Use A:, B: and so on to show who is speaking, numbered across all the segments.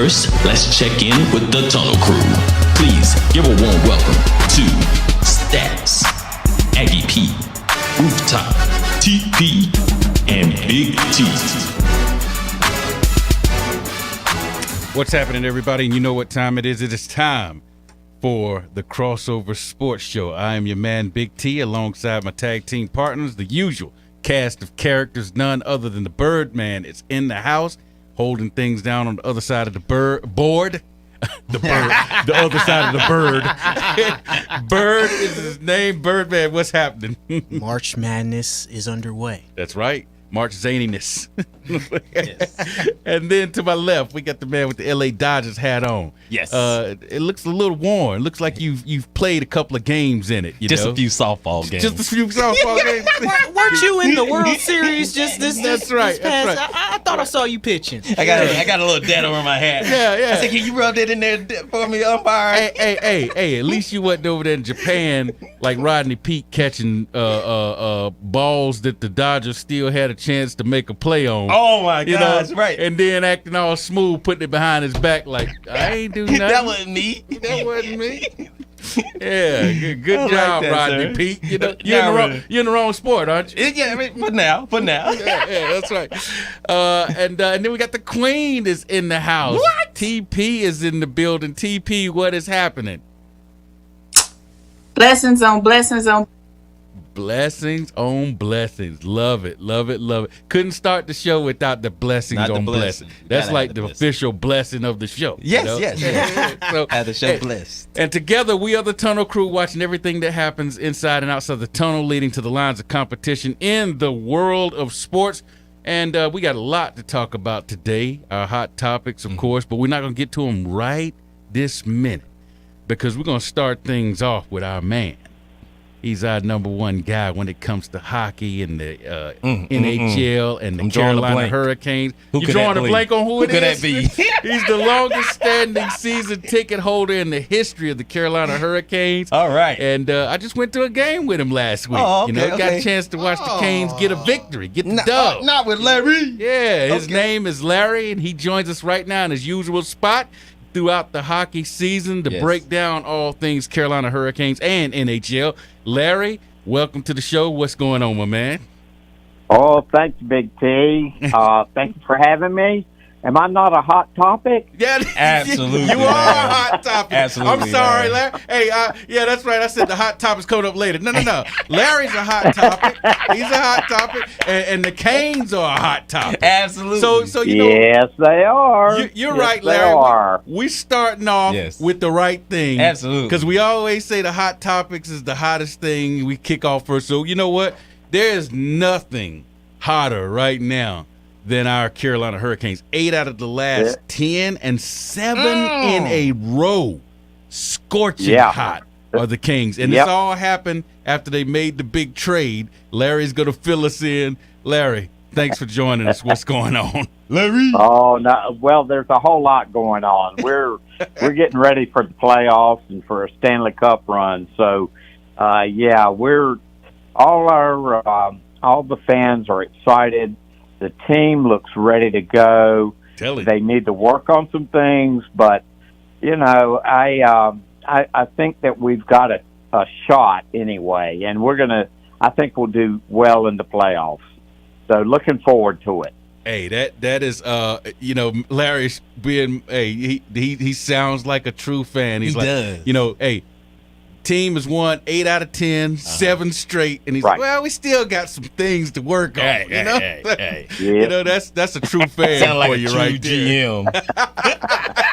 A: first, let's check in with the Tunnel Crew. Please give a warm welcome to Stacks, Aggie P, Rooftop, TP, and Big T.
B: What's happening, everybody? And you know what time it is. It is time for the Crossover Sports Show. I am your man, Big T, alongside my tag team partners, the usual cast of characters, none other than the Birdman. It's in the house, holding things down on the other side of the board. The other side of the bird. Bird is his name. Birdman, what's happening?
C: March Madness is underway.
B: That's right. March zaniness.
D: Yes.
B: And then to my left, we got the man with the LA Dodgers hat on.
D: Yes.
B: It looks a little worn. It looks like you've played a couple of games in it.
D: Just a few softball games.
B: Just a few softball games.
C: Weren't you in the World Series just this
B: That's right,
C: this past?
B: that's
C: I thought I saw you pitching.
D: I got a little dead over my hat.
B: Yeah.
D: I said, can you rub that in there for me, umpire?
B: Hey, at least you wasn't over there in Japan like Rodney Peete catching balls that the Dodgers still had a chance to make a play on.
D: Oh my God, that's right.
B: And then acting all smooth, putting it behind his back like, I ain't do nothing.
D: That wasn't me.
B: That wasn't me. Yeah, good
D: I like
B: job,
D: that,
B: Rodney
D: sir.
B: Peete. You're
D: Not really.
B: in the wrong sport, aren't you?
D: Yeah, I mean, for now.
B: Yeah, that's right. And then we got the Queen is in the house.
D: What?
B: TP is in the building. TP, what is happening?
E: Blessings on blessings on.
B: Blessings on blessings. Love it. Couldn't start the show without the blessings
D: Not the
B: on
D: blessing.
B: blessings. That's
D: Gotta
B: like
D: have
B: the
D: the blessing.
B: official blessing of the show.
D: Yes,
B: you know?
D: yes.
B: So,
D: Had the show
B: hey,
D: blessed.
B: And together, we are the Tunnel Crew, watching everything that happens inside and outside the tunnel, leading to the lines of competition in the world of sports. And we got a lot to talk about today, our hot topics, of course, but we're not going to get to them right this minute because we're going to start things off with our man. He's our number one guy when it comes to hockey and the NHL and the
D: I'm drawing a
B: Carolina
D: blank.
B: Hurricanes.
D: Who
B: You
D: could
B: drawing
D: that
B: a
D: be?
B: blank on who it
D: Who could
B: is?
D: that be?
B: He's the longest standing season ticket holder in the history of the Carolina Hurricanes.
D: All right.
B: And I just went to a game with him last week.
D: Oh, okay,
B: got
D: okay.
B: a chance to watch the Canes get a victory, get the dub.
D: Not with Larry.
B: Yeah, his
D: Okay.
B: name is Larry, and he joins us right now in his usual spot throughout the hockey season to
D: Yes.
B: break down all things Carolina Hurricanes and NHL. Larry, welcome to the show. What's going on, my man?
F: Oh, thanks, Big T. Thanks for having me. Am I not a hot topic?
B: Yeah,
D: Absolutely,
B: You are a
D: Larry.
B: hot topic.
D: Absolutely,
B: I'm sorry,
D: Larry.
B: Larry. Hey, yeah, that's right. I said the hot topic's coming up later. No. Larry's a hot topic. He's a hot topic, and the Canes are a hot topic.
D: Absolutely.
B: So you know.
F: Yes, they are.
B: You're
F: Yes,
B: right,
F: they
B: Larry.
F: are.
B: We starting off
D: Yes.
B: with the right thing.
D: Absolutely.
B: Because we always say the hot topics is the hottest thing. We kick off first. So you know what? There is nothing hotter right now than our Carolina Hurricanes. 8 out of the last 10 and 7 in a row. Scorching
F: Yeah.
B: hot are the Kings. And
F: Yep.
B: this all happened after they made the big trade. Larry's going to fill us in. Larry, thanks for joining us. What's going on?
D: Larry.
F: Oh no! Well, there's a whole lot going on. We're getting ready for the playoffs and for a Stanley Cup run. So, we're all the fans are excited. The team looks ready to go.
B: Tell it.
F: They need to work on some things, but you know, I think that we've got a shot anyway, and I think we'll do well in the playoffs. So looking forward to it.
B: Hey, that is Larry's being he sounds like a true fan. He's
D: He
B: like,
D: does.
B: Team has won 8 out of 10, 7 straight, and he's
F: Right.
B: like, well, we still got some things to work on.
D: Hey,
B: you know,
D: hey.
B: you know that's a true fan
D: Sound like
B: for
D: a
B: you
D: true
B: right there.
D: GM.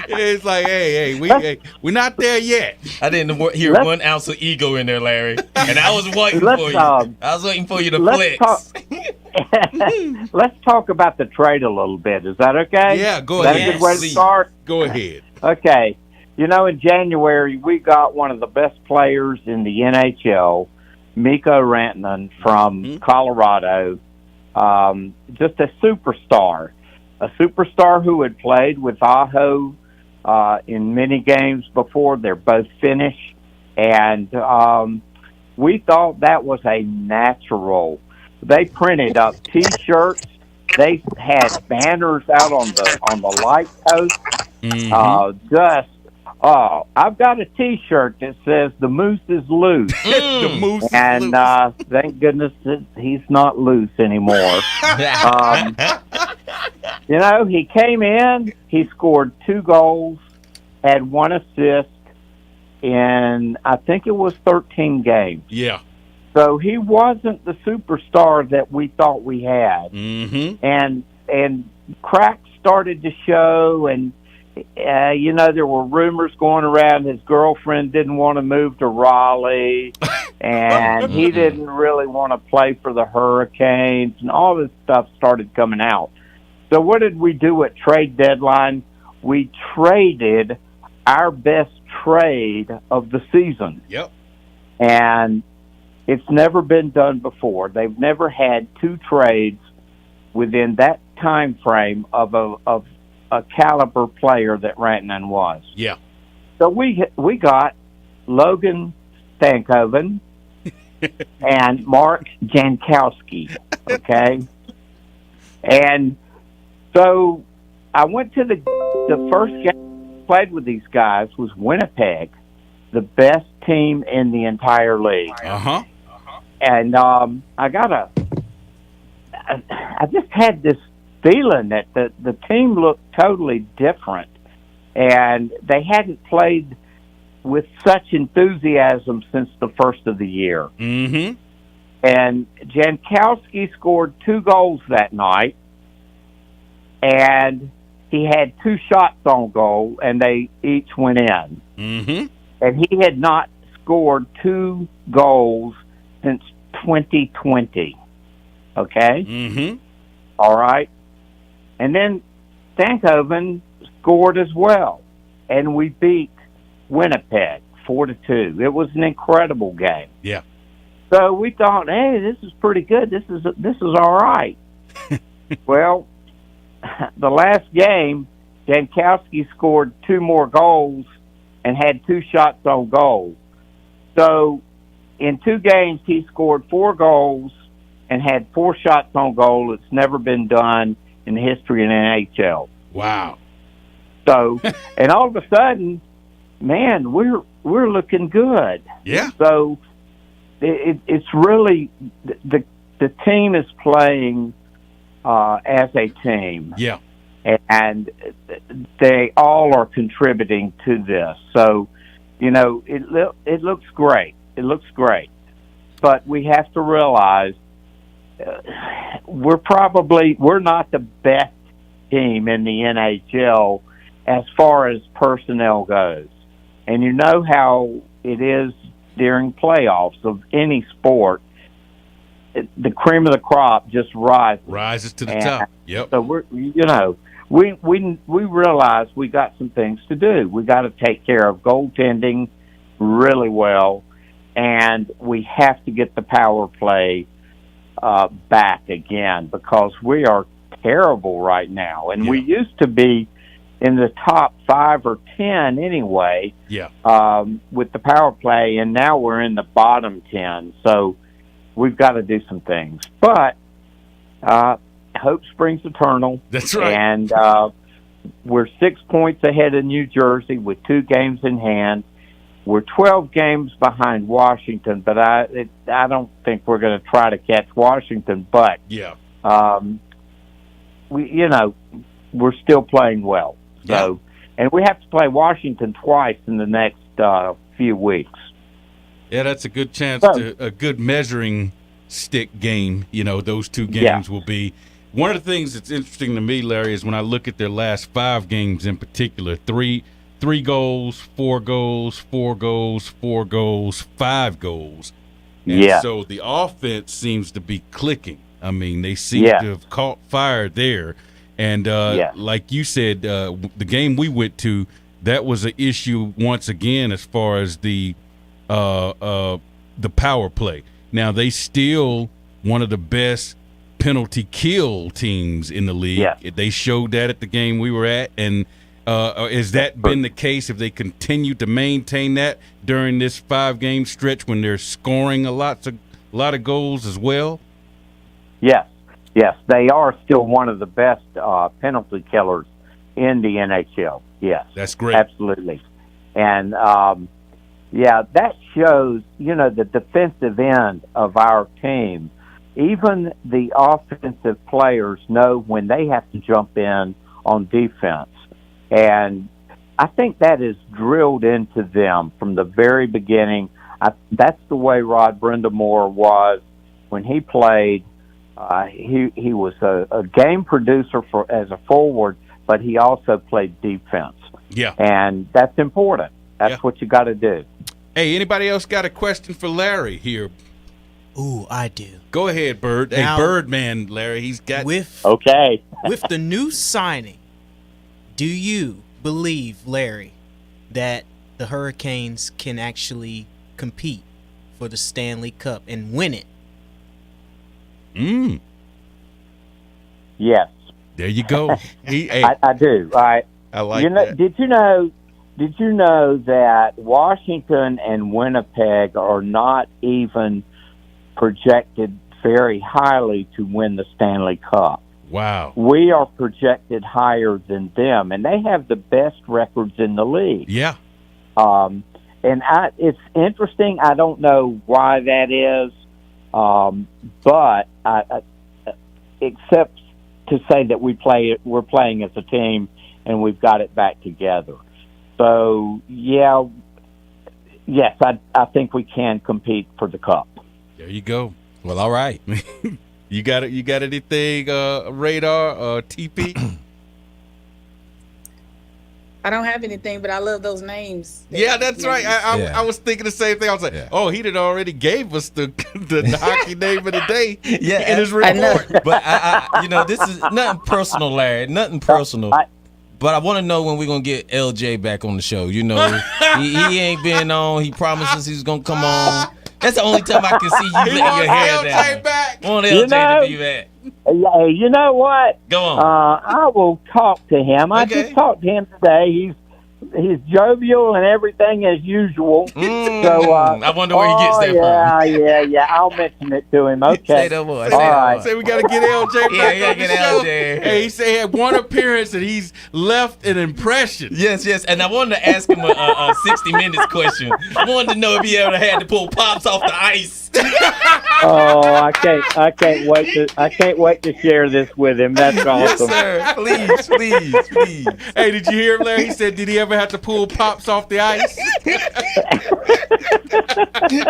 B: It's like, hey, we're not there yet.
D: I didn't hear
F: Let's-
D: 1 ounce of ego in there, Larry. And I was waiting
F: Let's,
D: for you. I was waiting for you to
F: let's
D: flex.
F: Let's talk about the trade a little bit. Is that okay?
B: Yeah, go
F: Is that
B: ahead.
F: a good way to
D: Please.
F: start?
B: Go ahead.
F: Okay. You know, in January, we got one of the best players in the NHL, Mikko Rantanen from Colorado, just a superstar who had played with Aho in many games before. They're both Finnish, and we thought that was a natural. They printed up T-shirts They had banners out on the light post. Just I've got a T-shirt that says "The Moose is loose,"
B: The moose
F: and
B: is loose.
F: thank goodness that he's not loose anymore. He came in, he scored 2 goals, had 1 assist in I think it was 13 games.
B: Yeah.
F: So he wasn't the superstar that we thought we had.
B: Mm-hmm.
F: And cracks started to show, and there were rumors going around his girlfriend didn't want to move to Raleigh, and he didn't really want to play for the Hurricanes, and all this stuff started coming out. So what did we do at trade deadline? We traded our best trade of the season.
B: Yep.
F: And it's never been done before. They've never had 2 trades within that time frame of a caliber player that Rantanen was.
B: Yeah.
F: So we got Logan Stankoven and Mark Jankowski, okay? And so I went to the first game I played with these guys was Winnipeg, the best team in the entire league.
B: Uh-huh.
F: And I just had this feeling that the team looked totally different, and they hadn't played with such enthusiasm since the first of the year.
B: Mm-hmm.
F: And Jankowski scored 2 goals that night, and he had 2 shots on goal, and they each went in.
B: Mm-hmm.
F: And he had not scored 2 goals since 2020. Okay?
B: Mm-hmm.
F: All right? And then Stankoven scored as well, and we beat Winnipeg 4-2. It was an incredible game.
B: Yeah.
F: So we thought, hey, this is pretty good. This is all right. Well, the last game, Jankowski scored 2 more goals and had 2 shots on goal. So in 2 games, he scored 4 goals and had 4 shots on goal. It's never been done in the history of the NHL.
B: Wow.
F: So, and all of a sudden, man, we're looking good.
B: Yeah.
F: So it's really the team is playing as a team.
B: Yeah.
F: And they all are contributing to this. So, it looks great. It looks great. But we have to realize we're not the best team in the NHL as far as personnel goes. And you know how it is during playoffs of any sport. The cream of the crop just
B: rises to the top. Yep.
F: So we realize we got some things to do. We got to take care of goaltending really well, and we have to get the power play back again, because we are terrible right now, and we used to be in the top 5 or 10 anyway.
B: Yeah.
F: With the power play, and now we're in the bottom 10. So we've got to do some things, but hope springs eternal.
B: That's right.
F: And we're 6 points ahead of New Jersey with 2 games in hand. We're 12 games behind Washington, but I don't think we're going to try to catch Washington. But we're still playing well. So, and we have to play Washington twice in the next few weeks.
B: Yeah, that's a good chance to a good measuring stick game. Those 2 games will be. One of the things that's interesting to me, Larry, is when I look at their last 5 games in particular, 3 goals, 4 goals, 4 goals, 4 goals, 5 goals. And so the offense seems to be clicking. I mean, they seem to have caught fire there. And like you said, the game we went to, that was an issue once again as far as the power play. Now, they still one of the best penalty kill teams in the league. Yeah. They showed that at the game we were at. And has that been the case? If they continue to maintain that during this 5-game stretch when they're scoring a lot of goals as well?
F: Yes. Yes, they are still one of the best penalty killers in the NHL. Yes,
B: That's great.
F: absolutely. And that shows, the defensive end of our team. Even the offensive players know when they have to jump in on defense. And I think that is drilled into them from the very beginning. That's the way Rod Brindamore was when he played. He was a game producer as a forward, but he also played defense.
B: Yeah.
F: And that's important. That's what you got to do.
B: Hey, anybody else got a question for Larry here?
C: Ooh, I do.
B: Go ahead, Bird.
C: Now-
B: Hey, Birdman, Larry. He's got.
F: Okay.
C: With the new signing, do you believe, Larry, that the Hurricanes can actually compete for the Stanley Cup and win it?
F: Yes,
B: There you go. Hey,
F: I do.
B: I like that.
F: Did you know that Washington and Winnipeg are not even projected very highly to win the Stanley Cup?
B: Wow.
F: We are projected higher than them, and they have the best records in the league.
B: Yeah.
F: It's interesting. I don't know why that is, but except to say that we're playing as a team and we've got it back together. So yes, I think we can compete for the cup.
B: There you go.
D: Well, all right.
B: You got it. You got anything, Radar, TP?
E: I don't have anything, but I love those names.
B: Yeah, that's right. I was thinking the same thing. I was like, oh, he did already gave us the hockey name of the day in his report.
D: But this is nothing personal, Larry. Nothing personal. But I want to know when we're gonna get LJ back on the show. You know, he ain't been on. He promises he's gonna come on. That's the only time I can see you letting your hair down.
B: Back.
D: I want LJ to be back.
F: Hey, you know what?
D: Go on.
F: I will talk to him. I
D: Okay.
F: just talked to him today. He's jovial and everything as usual. So
D: I wonder where he gets that from.
F: Yeah. I'll mention it to him. Okay.
D: Say no more.
F: All right.
B: Say we got to get LJ back
D: Yeah, we gotta
B: on the
D: get
B: show.
D: LJ.
B: Hey, he said he had one appearance and he's left an impression.
D: Yes. And I wanted to ask him a 60 Minutes question. I wanted to know if he ever had to pull pops off the ice.
F: Oh, I can't wait to share this with him. That's awesome.
D: Yes, sir. Please.
B: Hey, did you hear him, Larry? He said, did he ever have to pull pops off the ice?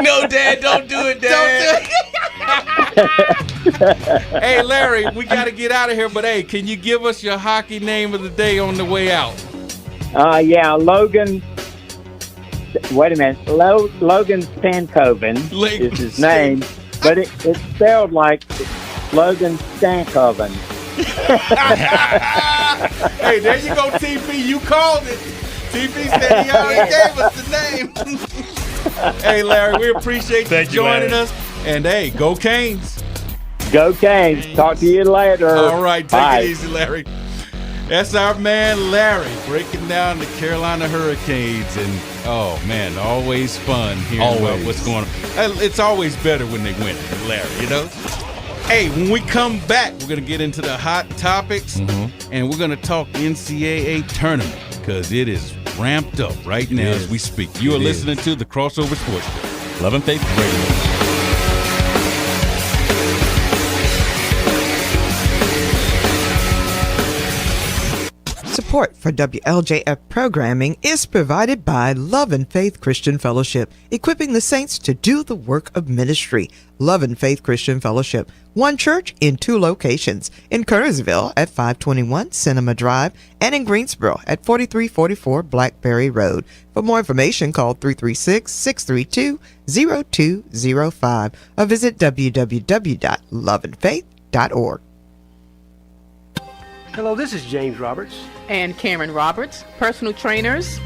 D: No, Dad, don't do it, Dad.
B: Hey, Larry, we got to get out of here, but hey, can you give us your hockey name of the day on the way out?
F: Logan. Wait a minute. Logan Stankoven is his name, but it's spelled like Logan Stankoven.
B: Hey, there you go, TP. You called it. TP said he already gave us the name. Hey, Larry, we appreciate you joining us. And hey, go Canes.
F: Go Canes. Talk to you later.
B: All right,
F: Bye.
B: take it easy, Larry. That's our man, Larry, breaking down the Carolina Hurricanes. And, oh, man, always fun hearing about what's going on. It's always better when they win, Larry, you know? Hey, when we come back, we're going to get into the hot topics, and we're going to talk NCAA tournament because it is ramped up right now as we speak. You are listening to the Crossover Sports Show.
D: Love and Faith Radio.
G: Support for WLJF programming is provided by Love and Faith Christian Fellowship, equipping the saints to do the work of ministry. Love and Faith Christian Fellowship, one church in two locations, in Kernersville at 521 Cinema Drive and in Greensboro at 4344 Blackberry Road. For more information, call 336-632-0205 or visit www.loveandfaith.org.
H: Hello, this is James Roberts.
I: And Cameron Roberts, personal trainers,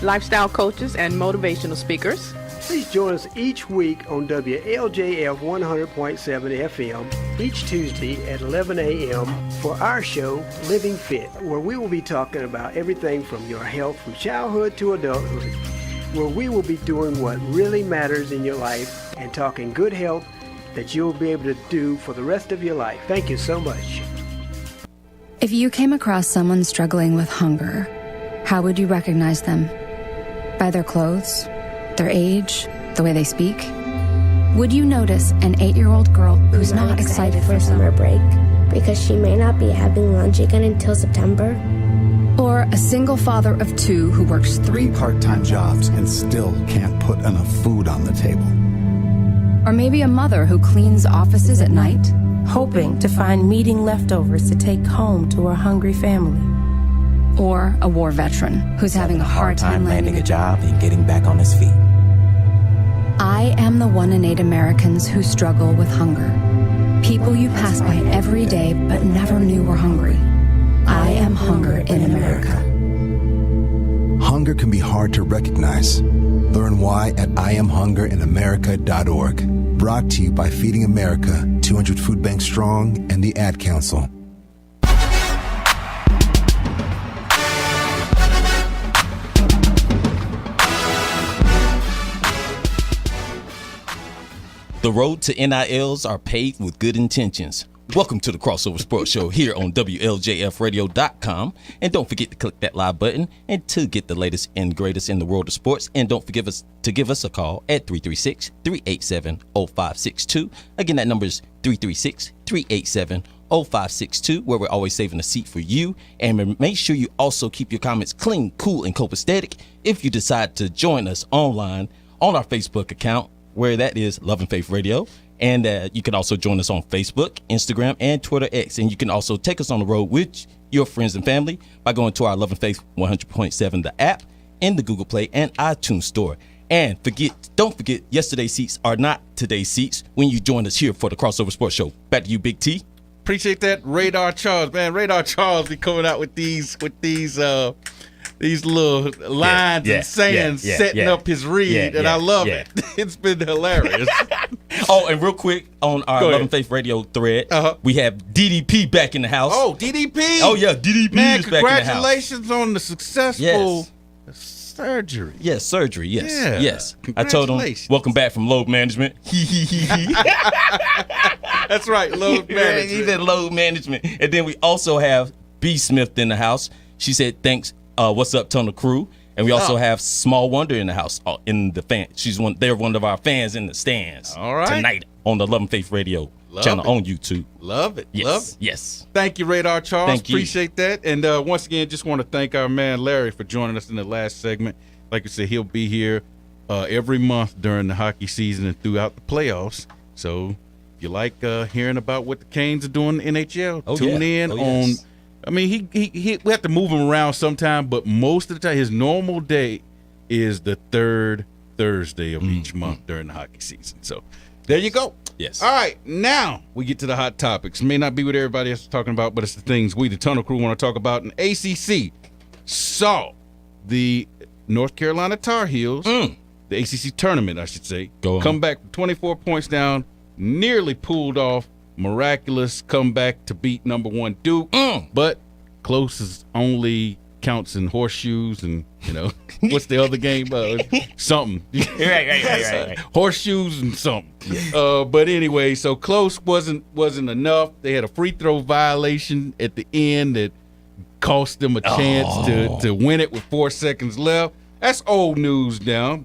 I: lifestyle coaches, and motivational speakers.
H: Please join us each week on WLJF 100.7 FM each Tuesday at 11 a.m. for our show, Living Fit, where we will be talking about everything from your health from childhood to adulthood, where we will be doing what really matters in your life and talking good health, that you'll be able to do for the rest of your life. Thank you so much.
J: If you came across someone struggling with hunger, how would you recognize them? By their clothes, their age, the way they speak? Would you notice an 8-year-old girl who's not excited for summer break
K: because she may not be having lunch again until September?
J: Or a single father of 2 who works 3
L: part-time jobs and still can't put enough food on the table?
J: Or maybe a mother who cleans offices at night,
M: hoping to find meeting leftovers to take home to her hungry family.
J: Or a war veteran who's having a hard time landing
N: a job and getting back on his feet.
J: I am the 1 in 8 Americans who struggle with hunger. People you pass by every day but never knew were hungry. I am hunger in America.
L: Hunger can be hard to recognize. Learn why at IamHungerInAmerica.org. Brought to you by Feeding America, 200 Food Banks Strong, and the Ad Council.
D: The road to NILs are paved with good intentions. Welcome to the Crossover Sports Show here on WLJFradio.com. And don't forget to click that live button and to get the latest and greatest in the world of sports. And don't forget to give us a call at 336-387-0562. Again, that number is 336-387-0562, where we're always saving a seat for you. And make sure you also keep your comments clean, cool, and copacetic if you decide to join us online on our Facebook account, where that is Love and Faith Radio. And you can also join us on Facebook, Instagram, and Twitter X. And you can also take us on the road with your friends and family by going to our Love and Faith 100.7, the app, in the Google Play and iTunes store. And don't forget, yesterday's seats are not today's seats when you join us here for the Crossover Sports Show. Back to you, Big T.
B: Appreciate that, Radar Charles. Man, Radar Charles be coming out with these little lines and sayings, setting up his read, and I love it. It's been hilarious.
D: Oh, and real quick, on our Love and Faith Radio thread, we have DDP back in the house.
B: Oh, DDP.
D: Oh, yeah, DDP
B: Man,
D: is back in the house.
B: congratulations on the successful surgery.
D: Yes, surgery, yes.
B: Yeah.
D: Yes. I told him, welcome back from load management.
B: That's right, load management.
D: He said load management. And then we also have B. Smith in the house. She said, thanks. What's up, ton of crew? And we also have Small Wonder in the house, in the fan. They're one of our fans in the stands.
B: All right.
D: Tonight on the Love and Faith Radio channel on YouTube.
B: Love it.
D: Yes.
B: Love it.
D: Yes.
B: Thank you, Radar Charles.
D: Thank you.
B: Appreciate that. And once again, just want to thank our man Larry for joining us in the last segment. Like I said, he'll be here every month during the hockey season and throughout the playoffs. So if you like hearing about what the Canes are doing in the NHL, tune in on. I mean, we have to move him around sometime, but most of the time, his normal day is the third Thursday of each month during the hockey season. So there you go.
D: Yes.
B: All right, now we get to the hot topics. It may not be what everybody else is talking about, but it's the things we, the Tunnel Crew, want to talk about. And ACC saw the North Carolina Tar Heels, the ACC tournament, I should say, come back 24 points down, nearly pulled off miraculous comeback to beat number 1 Duke, but close as only counts in horseshoes and, what's the other game? Something.
D: Right.
B: Horseshoes and something. Yeah. But anyway, so close wasn't enough. They had a free throw violation at the end that cost them a chance to win it with 4 seconds left. That's old news now.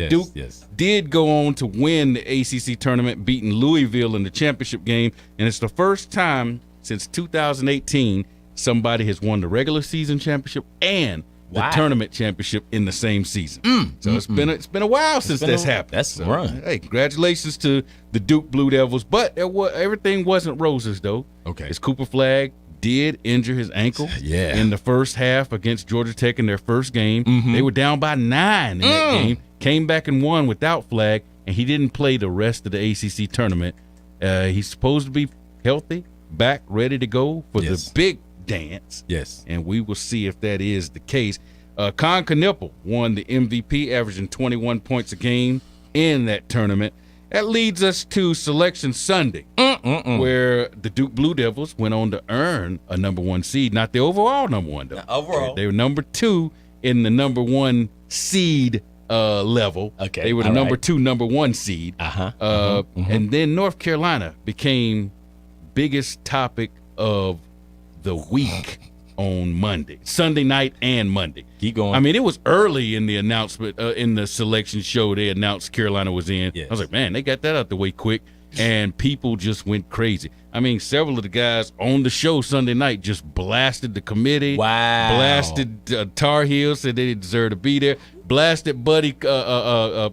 B: Duke did go on to win the ACC tournament, beating Louisville in the championship game, and it's the first time since 2018 somebody has won the regular season championship and the tournament championship in the same season. So it's been a while since that's happened.
D: That's right.
B: Hey, congratulations to the Duke Blue Devils, but everything wasn't roses though.
D: Okay,
B: as Cooper Flagg did injure his ankle in the first half against Georgia Tech in their first game. They were down by 9 in that game, came back and won without Flagg, and he didn't play the rest of the ACC tournament. He's supposed to be healthy, back, ready to go for the big dance.
D: Yes.
B: And we will see if that is the case. Con Knueppel won the MVP, averaging 21 points a game in that tournament. That leads us to Selection Sunday, where the Duke Blue Devils went on to earn a number 1 seed. Not the overall number 1, though.
D: Overall.
B: They were number 2 in the number 1 seed level.
D: Okay,
B: They were the
D: all
B: number
D: right.
B: 2, number 1 seed. And then North Carolina became biggest topic of the week on Monday, Sunday night and Monday.
D: Keep going.
B: I mean, it was early in the announcement, in the selection show. They announced Carolina was in.
D: Yes.
B: I was like, man, they got that out the way quick. And people just went crazy. I mean, several of the guys on the show Sunday night just blasted the committee.
D: Wow.
B: Blasted Tar Heels, said they didn't deserve to be there. Blasted Bubba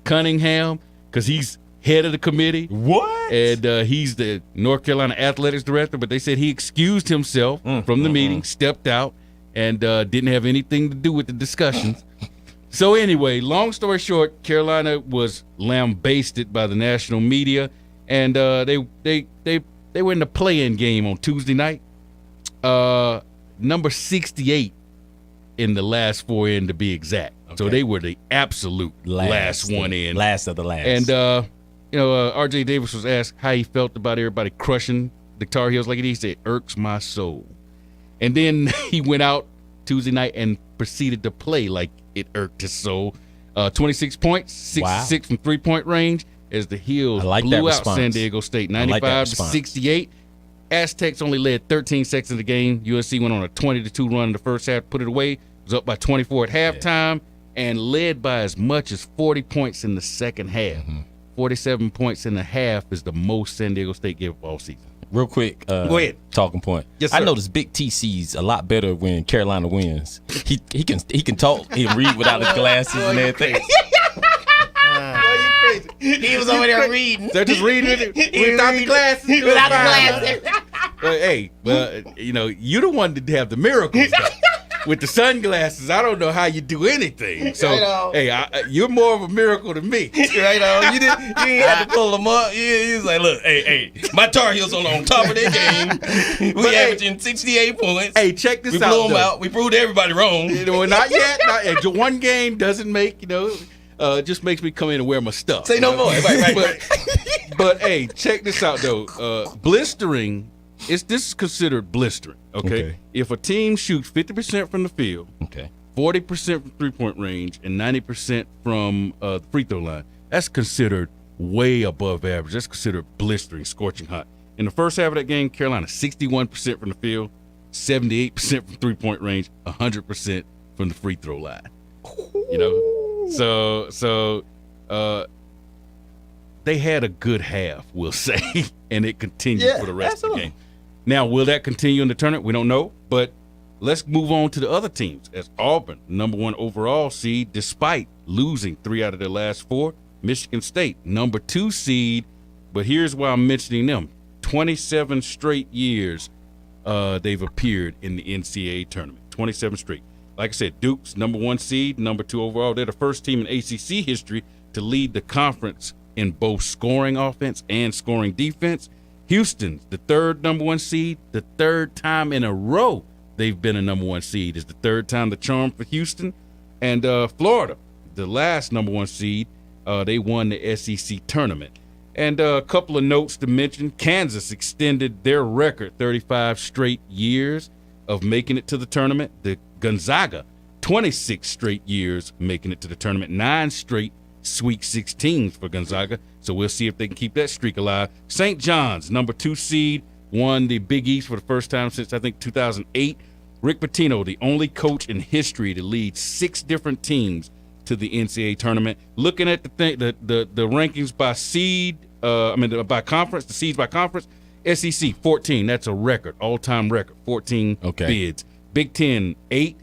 B: Cunningham, because he's head of the committee.
D: What?
B: And he's the North Carolina athletics director, but they said he excused himself from the meeting, stepped out, and didn't have anything to do with the discussions. So anyway, long story short, Carolina was lambasted by the national media, and they were in the play-in game on Tuesday night. Number 68 in the last 4 in, to be exact. Okay. So they were the absolute last one in.
D: Last of the last.
B: And R.J. Davis was asked how he felt about everybody crushing the Tar Heels like it. He said, "Irks my soul." And then he went out Tuesday night and proceeded to play like it irked his soul. 26 points, 66 from three-point range as the Heels blew out San Diego State, 95-68. Aztecs only led 13 seconds in the game. USC went on a 20-2 run in the first half, put it away. Was up by 24 at halftime and led by as much as 40 points in the second half. 47 points in the half is the most San Diego State gave up all season.
D: Real quick,
B: go ahead.
D: Talking point.
B: Yes, sir.
D: I noticed Big T sees a lot better when Carolina wins. He can talk, he can read without his glasses and everything. He was over there reading.
B: They're just reading it without the glasses.
D: Without the glasses.
B: Hey, you the one to have the miracles. With the sunglasses, I don't know how you do anything. So, you're more of a miracle than me.
D: Right on. You didn't have to pull them up. He was like, look, hey, my Tar Heels on top of their game. We averaging 68 points.
B: Hey, check this out.
D: We blew them out. We proved everybody wrong.
B: Not yet. One game doesn't make, just makes me come in and wear my stuff.
D: Say no more. Right.
B: But, hey, check this out, though. Blistering, this is considered blistering, okay? If a team shoots 50% from the field, 40% from three-point range, and 90% from the free throw line, that's considered way above average. That's considered blistering, scorching hot. In the first half of that game, Carolina 61% from the field, 78% from three-point range, 100% from the free throw line. So they had a good half, we'll say, and it continued for the rest of the game. Now, will that continue in the tournament? We don't know, but let's move on to the other teams. As Auburn, number 1 overall seed, despite losing 3 out of their last 4. Michigan State, number 2 seed, but here's why I'm mentioning them. 27 straight years they've appeared in the NCAA tournament. 27 straight. Like I said, Duke's number 1 seed, number 2 overall. They're the first team in ACC history to lead the conference in both scoring offense and scoring defense. Houston's the 3rd number 1 seed, the 3rd time in a row they've been a number 1 seed. It's the 3rd time the charm for Houston. And Florida, the last number 1 seed, they won the SEC tournament. And a couple of notes to mention. Kansas extended their record 35 straight years of making it to the tournament. The Gonzaga, 26 straight years making it to the tournament, 9 straight Sweet 16s for Gonzaga. So we'll see if they can keep that streak alive. St. John's, number 2 seed, won the Big East for the first time since, I think, 2008. Rick Pitino, the only coach in history to lead 6 different teams to the NCAA tournament. Looking at the rankings by seed, by conference, the seeds by conference, SEC 14. That's a record, all-time record, 14 bids. Big 10 8,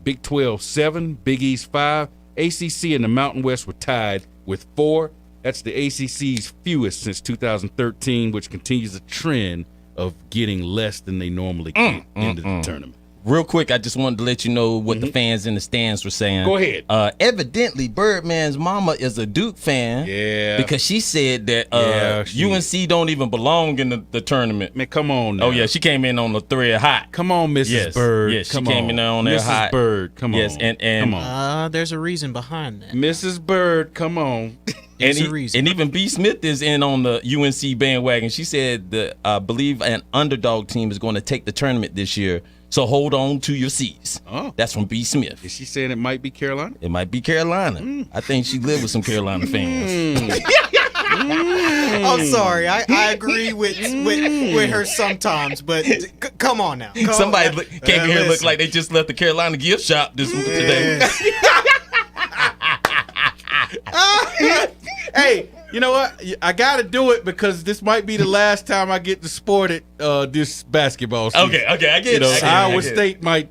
B: Big 12 7, Big East 5. ACC and the Mountain West were tied with 4. That's the ACC's fewest since 2013, which continues a trend of getting less than they normally get into the tournament.
D: Real quick, I just wanted to let you know what the fans in the stands were saying.
B: Go ahead.
D: Evidently, Birdman's mama is a Duke fan.
B: Yeah.
D: Because she said that UNC don't even belong in the tournament.
B: Man, come on now.
D: Oh, yeah. She came in on the thread hot.
B: Come on, Mrs. Bird.
D: Yes, she came in on there hot.
B: Mrs. Bird, come on.
D: Yes, and
B: come on.
C: There's a reason behind that.
B: Mrs. Bird, come on.
C: There's a reason.
D: And even B. Smith is in on the UNC bandwagon. She said that I believe an underdog team is going to take the tournament this year. So hold on to your seats.
B: Oh.
D: That's from B. Smith.
B: Is she saying it might be Carolina?
D: It might be Carolina. I think she lived with some Carolina fans.
C: I'm sorry. I agree with her sometimes, but come on now.
D: Somebody came here look like they just left the Carolina gift shop today.
B: Hey, you know what? I got to do it because this might be the last time I get to sport it this basketball season.
D: Okay, I get it.
B: Iowa State might,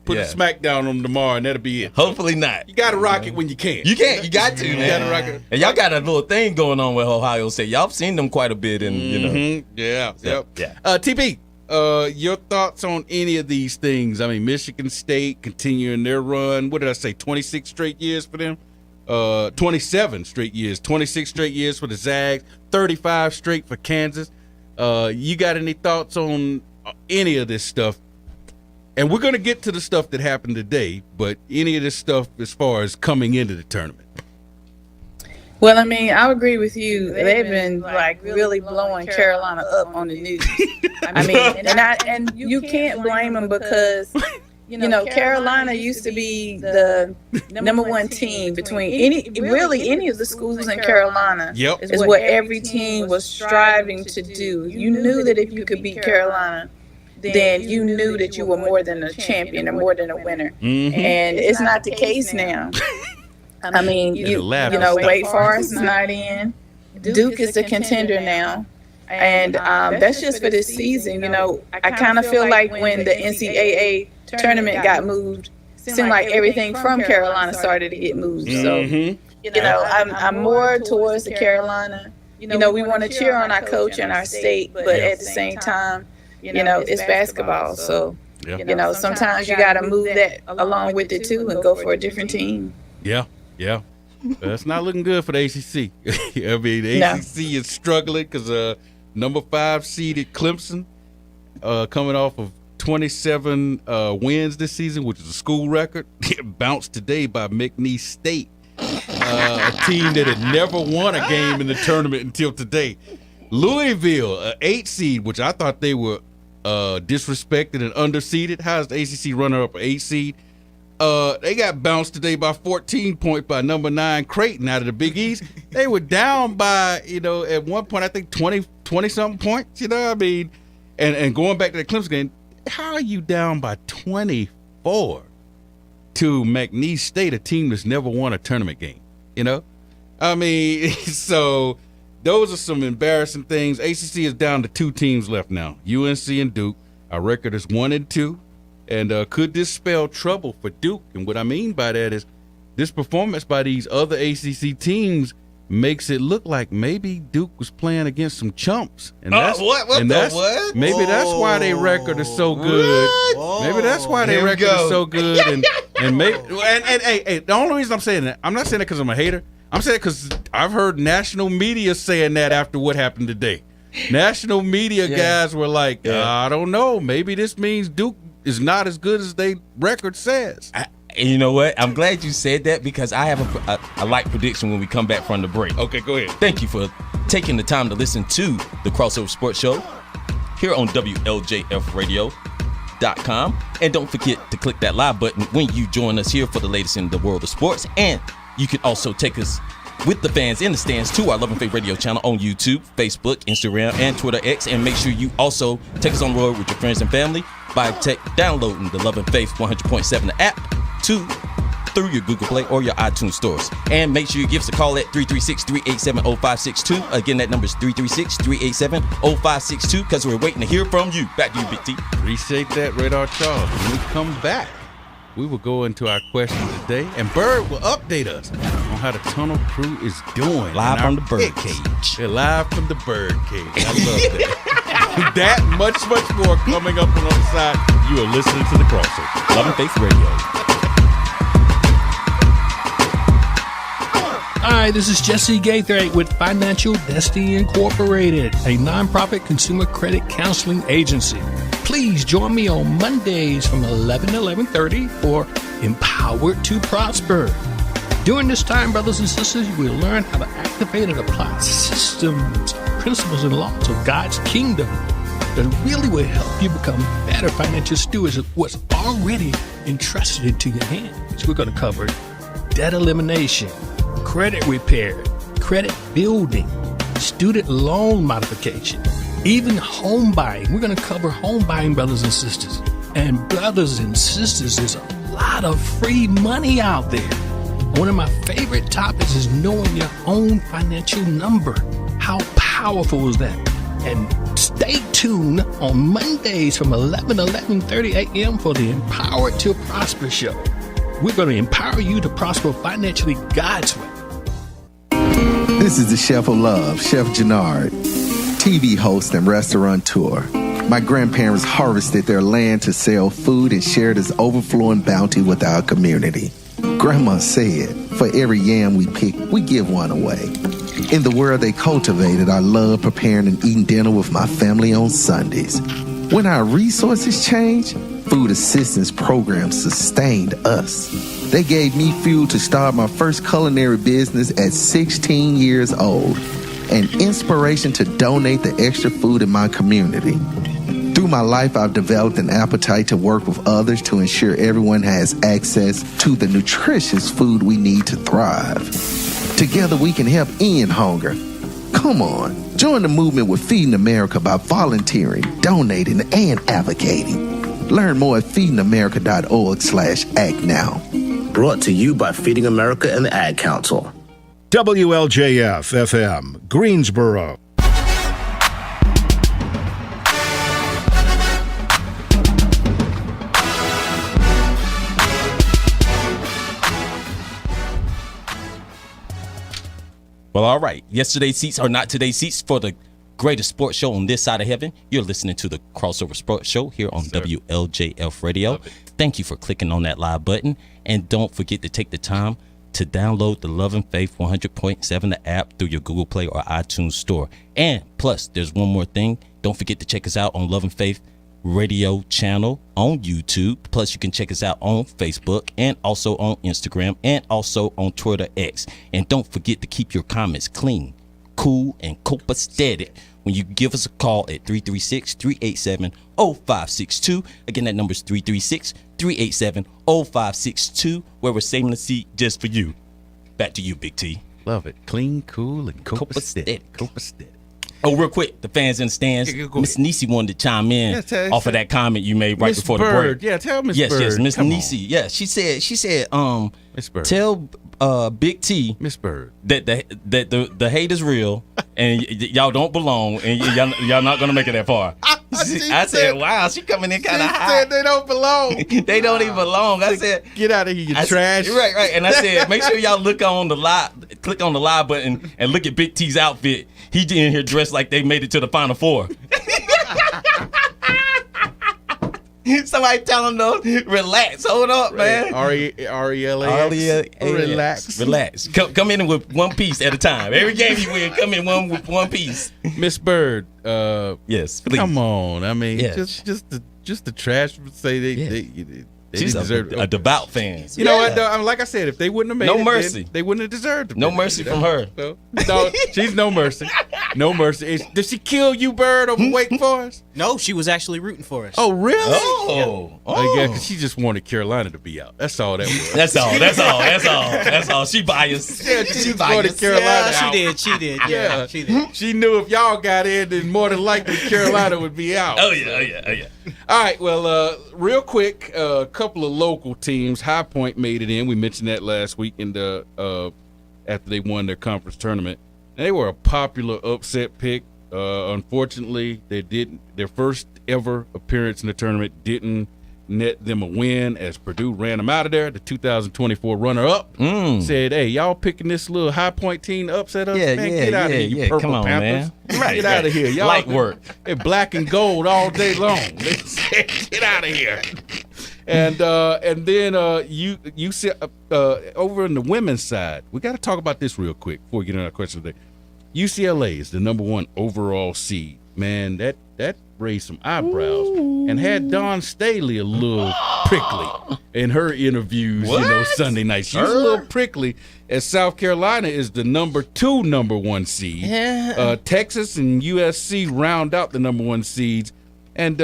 B: put a smackdown on them tomorrow, and that'll be it.
D: Hopefully not.
B: You got to rock it when you can.
D: You can't. You got to, man.
B: You got to rock it.
D: And y'all got a little thing going on with Ohio State. Y'all have seen them quite a bit, and
B: Yeah.
D: Yeah.
B: TP, your thoughts on any of these things? I mean, Michigan State continuing their run. What did I say? 26 straight years for them. 27 straight years. 26 straight years for the Zags. 35 straight for Kansas. You got any thoughts on any of this stuff? And we're going to get to the stuff that happened today, but any of this stuff as far as coming into the tournament.
E: Well, I mean, I agree with you. They've been like really blowing Carolina up on the news. I mean, and you can't blame them because Carolina used to be the number one team between any of the schools in Carolina.
B: Yep.
E: Is what every team was striving to do. You knew that if you could beat Carolina, then you knew that you were more than a champion or more than a winner.
B: Mm-hmm.
E: And it's not the case now. I mean, Wake Forest is not in. Duke is a contender now. And that's just for this season. I kind of feel like when the NCAA tournament got moved, it seemed like everything from Carolina started to get moved. So, I'm more towards the Carolina. We want to cheer on our coach and our state, but at the same time, it's basketball. So, sometimes you got to move that along with it too and go for a different team.
B: Yeah. It's not looking good for the ACC. I mean, the ACC is struggling because number 5 seeded Clemson, coming off of 27 wins this season, which is a school record, bounced today by McNeese State, a team that had never won a game in the tournament until today. Louisville, an 8 seed, which I thought they were disrespected and underseeded. How's the ACC runner-up an 8 seed? They got bounced today by 14 points by number 9 Creighton out of the Big East. They were down by, at one point, I think 20-something points, I mean, and going back to the Clemson game, how are you down by 24 to McNeese State, a team that's never won a tournament game, I mean, so those are some embarrassing things. ACC is down to 2 teams left now, UNC and Duke. Our record is 1-2. And could this spell trouble for Duke? And what I mean by that is this performance by these other ACC teams makes it look like maybe Duke was playing against some chumps. And that's
D: what?
B: Maybe that's why their record is so good. Maybe that's why their record is so good. And hey, the only reason I'm saying that, I'm not saying that because I'm a hater. I'm saying it because I've heard national media saying that after what happened today. National media guys were like, I don't know. Maybe this means Duke is not as good as their record says.
D: And you know what? I'm glad you said that because I have a light prediction when we come back from the break.
B: Okay, go ahead.
D: Thank you for taking the time to listen to the Crossover Sports Show here on WLJFradio.com. And don't forget to click that live button when you join us here for the latest in the world of sports. And you can also take us with the fans in the stands to our Love and Faith Radio channel on YouTube, Facebook, Instagram, and Twitter X. And make sure you also take us on the road with your friends and family by downloading the Love and Faith 100.7 app through your Google Play or your iTunes stores. And make sure you give us a call at 336-387-0562. Again, that number is 336-387-0562 because we're waiting to hear from you. Back to you, Big T.
B: Appreciate that, Radar Charles. When we come back, we will go into our questions today, and Bird will update us on how the tunnel crew is doing.
D: Live from the bird cage.
B: They're live from the bird cage. I love that. That much more coming up on the other side. You are listening to The Crossover.
D: Love and Faith Radio.
O: Hi, this is Jesse Gaither with Financial Destiny Incorporated, a nonprofit consumer credit counseling agency. Please join me on Mondays from 11 to 11:30 for Empowered to Prosper. During this time, brothers and sisters, you will learn how to activate and apply systems, principles, and laws of God's kingdom that really will help you become better financial stewards of what's already entrusted into your hands. We're going to cover debt elimination, credit repair, credit building, student loan modification, even home buying. We're going to cover home buying, brothers and sisters. And brothers and sisters, there's a lot of free money out there. One of my favorite topics is knowing your own financial number. How powerful is that? And stay tuned on Mondays from 11 to 11:30 a.m. for the Empowered to Prosper show. We're going to empower you to prosper financially God's way.
P: This is the Chef of Love, Chef Jannard, TV host and restaurateur. My grandparents harvested their land to sell food and share this overflowing bounty with our community. Grandma said, for every yam we pick, we give one away. In the world they cultivated, I love preparing and eating dinner with my family on Sundays. When our resources changed, food assistance programs sustained us. They gave me fuel to start my first culinary business at 16 years old, and inspiration to donate the extra food in my community. Through my life, I've developed an appetite to work with others to ensure everyone has access to the nutritious food we need to thrive. Together, we can help end hunger. Come on, join the movement with Feeding America by volunteering, donating, and advocating. Learn more at feedingamerica.org/act now.
Q: Brought to you by Feeding America and the Ad Council.
R: WLJF FM, Greensboro.
D: Well, all right. Yesterday's seats are not today's seats for the greatest sports show on this side of heaven. You're listening to the Crossover Sports Show here on WLJF Radio. Thank you for clicking on that live button. And don't forget to take the time to download the Love and Faith 100.7 the app through your Google Play or iTunes store. And plus, there's one more thing. Don't forget to check us out on Love and Faith Radio channel on YouTube. Plus, you can check us out on Facebook and also on Instagram and also on Twitter X. And don't forget to keep your comments clean, cool, and copacetic when you give us a call at 336-387-0562. Again, that number is 336-387-0562, where we're saving a seat just for you. Back to you, Big T.
B: Love it. Clean, cool, and copacetic.
D: Oh, real quick, the fans in the stands. Miss Nisi wanted to chime in off of that comment you made right before the break.
B: Yeah, tell Miss Bird.
D: Yes, Miss Nisi. Yeah, she said,
B: Miss Bird.
D: Tell Big T,
B: Miss Bird,
D: that the hate is real and y'all don't belong and y'all not gonna make it that far. I said, wow, she coming in kind of high.
B: Said they don't belong.
D: They don't even belong. I said,
B: get out of here, you trash.
D: Right. And I said, make sure y'all look on the live, click on the live button and look at Big T's outfit. He in here dressed like they made it to the Final Four. Somebody tell him to relax. Hold up, man.
B: R-E-L-A-X.
D: Relax. Come in with one piece at a time. Every game you win, come in with one piece.
B: Miss Bird.
D: Yes, please.
B: Come on. I mean, just the trash would say they
D: She's a devout fan.
B: You know what, though? Like I said, if they wouldn't have made
D: no mercy,
B: they wouldn't have deserved it.
D: No mercy from her.
B: So, no, she's no mercy. No mercy. Did she kill you, Bird, over Wake Forest?
C: No, she was actually rooting for us.
B: Oh, really?
D: Oh.
B: Yeah, because she just wanted Carolina to be out. That's all that was.
D: That's all. She biased.
B: Yeah, she just wanted Carolina out.
C: She did. Yeah, she did.
B: She knew if y'all got in, then more than likely Carolina would be out.
D: Oh, yeah.
B: All right, well, real quick, a couple of local teams. High Point made it in. We mentioned that last week after they won their conference tournament. They were a popular upset pick. Unfortunately, their first ever appearance in the tournament didn't net them a win as Purdue ran them out of there. The 2024 runner-up said, hey, y'all picking this little High Point team to upset us? Man, get out of here, you purple
D: come on,
B: Panthers.
D: Man. Right,
B: get out of here. Y'all
D: light work.
B: They're black and gold all day long. They said, get out of here. And then you see over in the women's side, we got to talk about this real quick before we get into our question today. UCLA is the number 1 overall seed. Man, that raised some eyebrows and had Dawn Staley a little prickly in her interviews, Sunday night. She was a little prickly as South Carolina is the number 1 seed.
D: Yeah.
B: Texas and USC round out the number 1 seeds. And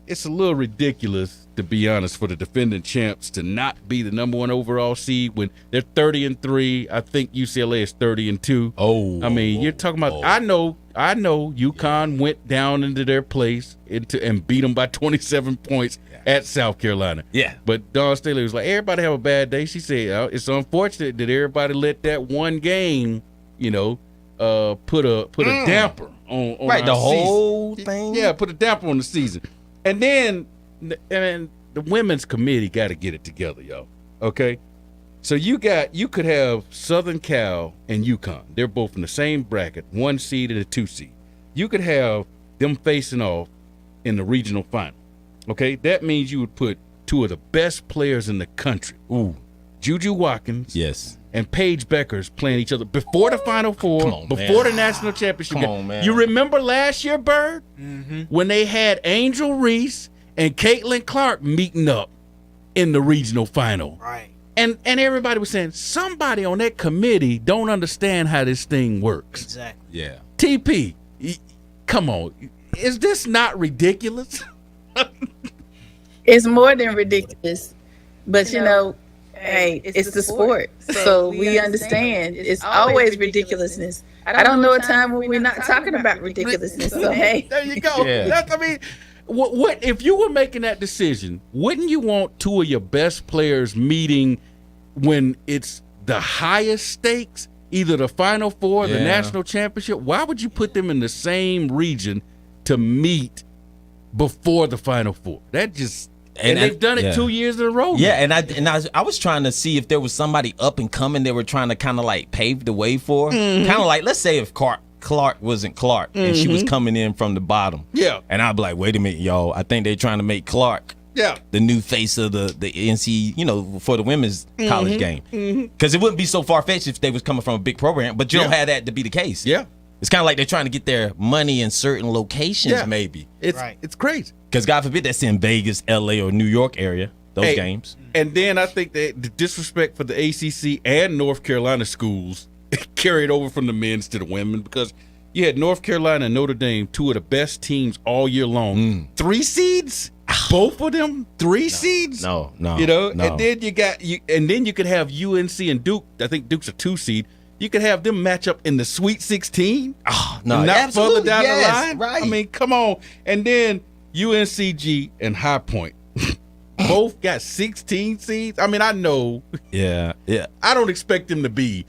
B: it's a little ridiculous, to be honest, for the defending champs to not be the number 1 overall seed when they're 30-3. I think UCLA is 30-2.
D: Oh,
B: I mean, you're talking about. I know. UConn went down into their place and beat them by 27 points at South Carolina.
D: Yeah.
B: But Dawn Staley was like, everybody have a bad day. She said, it's unfortunate that everybody let that one game, put a damper on
D: right, the
B: our
D: whole
B: season.
D: thing.
B: Yeah, put a damper on the season. And then the women's committee got to get it together, y'all. Okay? So you could have Southern Cal and UConn. They're both in the same bracket, 1 seed and a 2 seed. You could have them facing off in the regional final. Okay? That means you would put 2 of the best players in the country.
D: Ooh.
B: Juju Watkins.
D: Yes.
B: And Paige Beckers playing each other before the Final Four, before the national championship game.
D: Come on, man.
B: You remember last year, Bird, when they had Angel Reese and Caitlin Clark meeting up in the regional final.
C: Right.
B: And everybody was saying, somebody on that committee don't understand how this thing works.
C: Exactly.
D: Yeah.
B: TP, come on. Is this not ridiculous?
E: It's more than ridiculous. But, hey, it's the sport. So we understand. It's always ridiculousness. I don't know a time when we're not talking about ridiculousness. So, hey.
B: There you go.
D: Yeah.
B: What if you were making that decision, wouldn't you want 2 of your best players meeting when it's the highest stakes, either the Final Four, the national championship? Why would you put them in the same region to meet before the Final Four? That just and they've done it 2 years in a row.
D: Yeah, I was trying to see if there was somebody up and coming they were trying to kind of like pave the way for. Kind of like, let's say if Clark wasn't Clark and she was coming in from the bottom.
B: Yeah.
D: And I'd be like, wait a minute, y'all. I think they're trying to make Clark the new face of the NC, for the women's college game. Because it wouldn't be so far-fetched if they was coming from a big program, but you don't have that to be the case.
B: Yeah.
D: It's kind of like they're trying to get their money in certain locations, maybe.
B: It's crazy.
D: Because God forbid that's in Vegas, LA, or New York area, those games.
B: And then I think that the disrespect for the ACC and North Carolina schools carried over from the men's to the women, because you had North Carolina and Notre Dame, 2 of the best teams all year long. 3 seeds? Both of them 3 seeds?
D: No.
B: And then you could have UNC and Duke. I think Duke's a 2 seed. You could have them match up in the Sweet 16. Not further down the line.
D: Right.
B: I mean, come on. And then UNCG and High Point both got 16 seeds. I mean, I know.
D: Yeah.
B: I don't expect them to be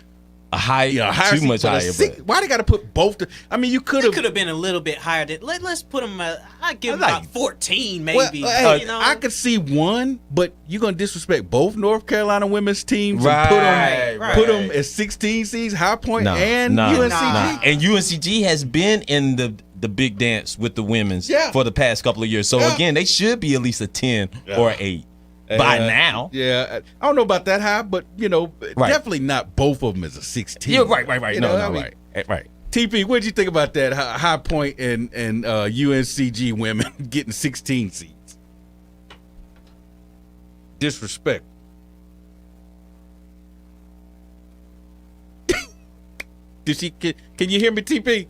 D: higher
B: seed,
D: much higher.
B: Why they got to put both? I mean, you could have
C: been a little bit higher. Let's put them. I'd give them about 14, maybe.
B: Well, I could see 1, but you're gonna disrespect both North Carolina women's teams
D: and
B: put them as 16 seeds, High Point and UNCG.
D: And UNCG has been in the big dance with the women's for the past couple of years. So again, they should be at least a 10 or 8. By now.
B: Yeah. I don't know about that high, but, definitely not both of them as a 16.
D: Yeah, right. Right.
B: TP, what did you think about that? High Point and UNCG women getting 16 seeds. Disrespect. Can you hear me, TP?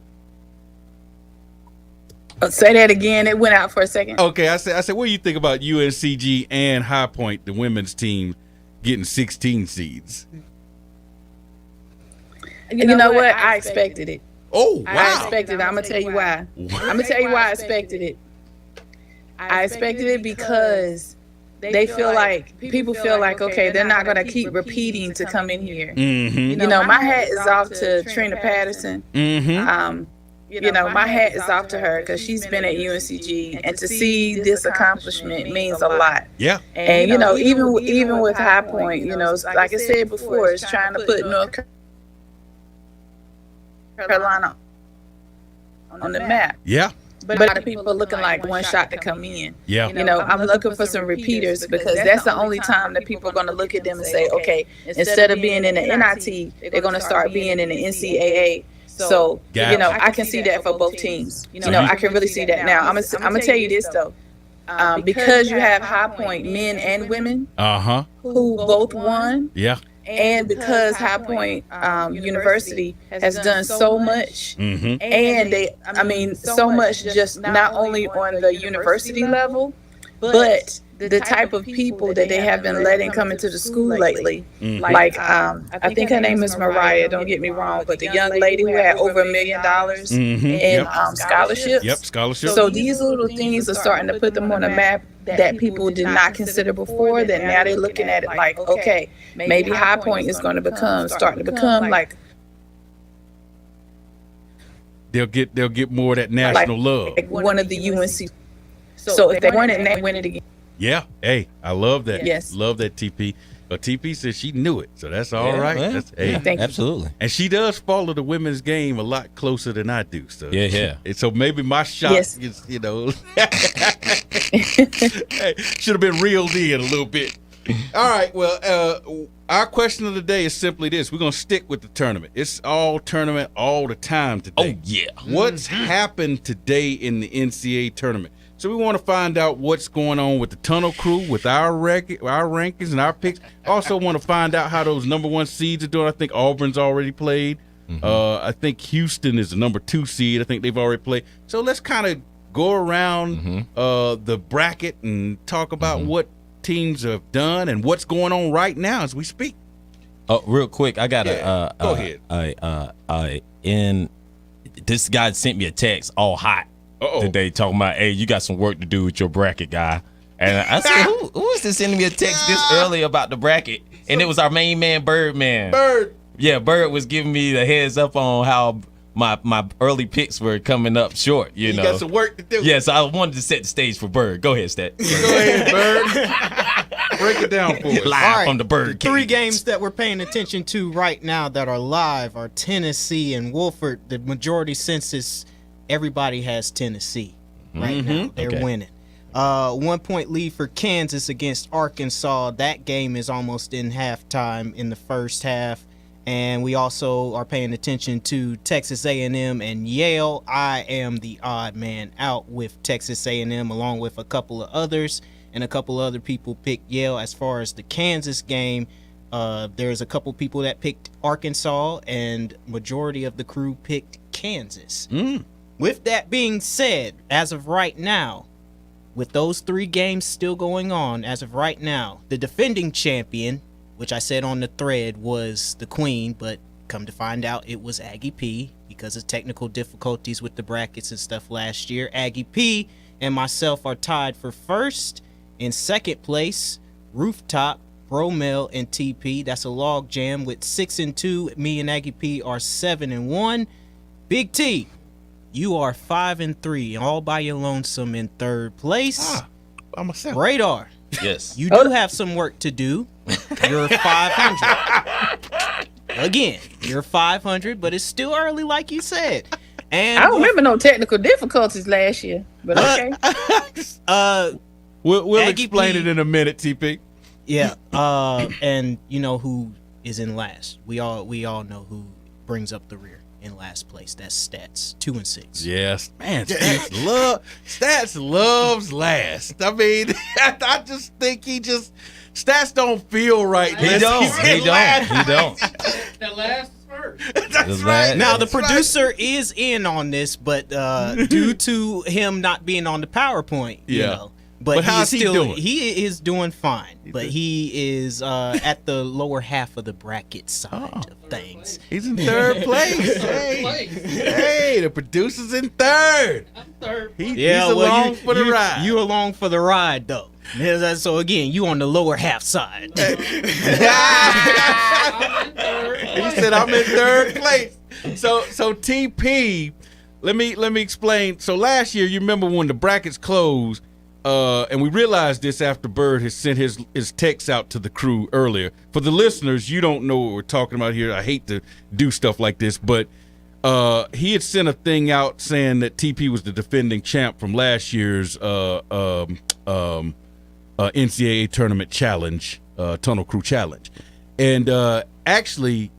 E: Say that again. It went out for a second.
B: Okay, I said, what do you think about UNCG and High Point, the women's team, getting 16 seeds?
E: You know what? I expected it.
B: Oh, wow.
E: I expected it. I'm going to tell you why. I'm going to tell you why I expected it. I expected it because they feel like, people feel like, okay, they're not going to keep repeating to come in here. My hat is off to Trina Patterson. My hat is off to her because she's been at UNCG, and to see this accomplishment means a lot.
B: Yeah.
E: And even with High Point, like I said before, it's trying to put North Carolina on the map.
B: Yeah.
E: But a lot of people are looking like one shot to come in.
B: Yeah.
E: I'm looking for some repeaters because that's the only time that people are going to look at them and say, okay, instead of being in the NIT, they're going to start being in the NCAA. So, I can see that for both teams. I can really see that. Now, I'm gonna tell you this, though. Because you have High Point men and women who both won, And because High Point University has done so much,
B: Mm-hmm.
E: and so much just not only on the university level, but the type of people that they have been letting come into the school lately.
B: Mhm.
E: Like, I think her name is Mariah, don't get me wrong, but the young lady who had over $1 million
B: Mhm.
E: in
B: Yep.
E: scholarships.
B: Yep, scholarship.
E: So these little things are starting to put them on a map that people did not consider before, that now they're looking at it like, okay, maybe High Point is going to start to become like
B: They'll get more of that national love.
E: one of the UNC. So if they won it, they win it again.
B: Yeah. Hey, I love that.
E: Yes.
B: Love that, TP. But TP said she knew it, so that's all right.
D: well,
B: That's, hey.
D: yeah,
E: Thank you.
D: absolutely.
B: And she does follow the women's game a lot closer than I do. So
D: Yeah.
B: And so maybe my shot
E: Yes.
B: is, hey, should have been reeled in a little bit. All right. Well, our question of the day is simply this: we're gonna stick with the tournament. It's all tournament all the time today.
D: Oh yeah.
B: What's happened today in the NCAA tournament? So we want to find out what's going on with the Tunnel Crew, with our rankings and our picks. Also want to find out how those number 1 seeds are doing. I think Auburn's already played. I think Houston is the number 2 seed. I think they've already played. So let's kind of go around the bracket and talk about what teams have done and what's going on right now as we speak.
D: Oh, real quick, I got
B: Go ahead.
D: in this guy sent me a text all hot today talking about, hey, you got some work to do with your bracket, guy. And I said, who is this sending me a text this early about the bracket? And it was our main man, Birdman.
B: Bird.
D: Yeah, Bird was giving me the heads up on how my early picks were coming up short. You know,
B: got some work to do.
D: Yes, I wanted to set the stage for Bird. Go ahead, Stat.
B: Go ahead, Bird. Break it down for us.
D: Live
C: All right,
D: from the Bird
C: the 3
D: cage.
C: games that we're paying attention to right now that are live are Tennessee and Wofford. The majority census, everybody has Tennessee right now. They're winning. 1 point lead for Kansas against Arkansas. That game is almost in halftime in the first half. And we also are paying attention to Texas A&M and Yale. I am the odd man out with Texas A&M along with a couple of others. And a couple other people picked Yale. As far as the Kansas game, there's a couple people that picked Arkansas, and majority of the crew picked Kansas. With that being said, as of right now, with those 3 games still going on, as of right now, the defending champion, which I said on the thread was the Queen, but come to find out it was Aggie P because of technical difficulties with the brackets and stuff last year. Aggie P and myself are tied for first. In second place, Rooftop, Bromel, and TP. That's a log jam with 6-2. Me and Aggie P are 7-1. Big T, you are 5-3, all by your lonesome in third place.
B: By myself.
C: Radar.
D: Yes.
C: You do have some work to do. You're 500. Again, you're 500, but it's still early, like you said. And
E: I don't remember no technical difficulties last year, but okay.
B: We'll
C: Aggie
B: explain
C: P-
B: it in a minute, TP.
C: Yeah. And you know who is in last. We all know who brings up the rear in last place. That's Stats, 2-6.
B: Yes, man. Stats loves last. I mean, I just think Stats don't feel right.
D: He don't.
B: The last is first. That's right.
C: Now the producer is in on this, but due to him not being on the PowerPoint, you know. But
B: how's he doing?
C: He is doing fine, but he is at the lower half of the bracket side of things.
B: He's in third place. Hey, the producer's in third. I'm third. He's along for the ride.
C: You along for the ride, though. So again, you on the lower half side.
B: He said I'm in third place. So TP, let me explain. So last year, you remember when the brackets closed, and we realized this after Bird has sent his text out to the crew earlier. For the listeners, you don't know what we're talking about here. I hate to do stuff like this, but he had sent a thing out saying that TP was the defending champ from last year's NCAA tournament challenge, Tunnel Crew challenge. And actually,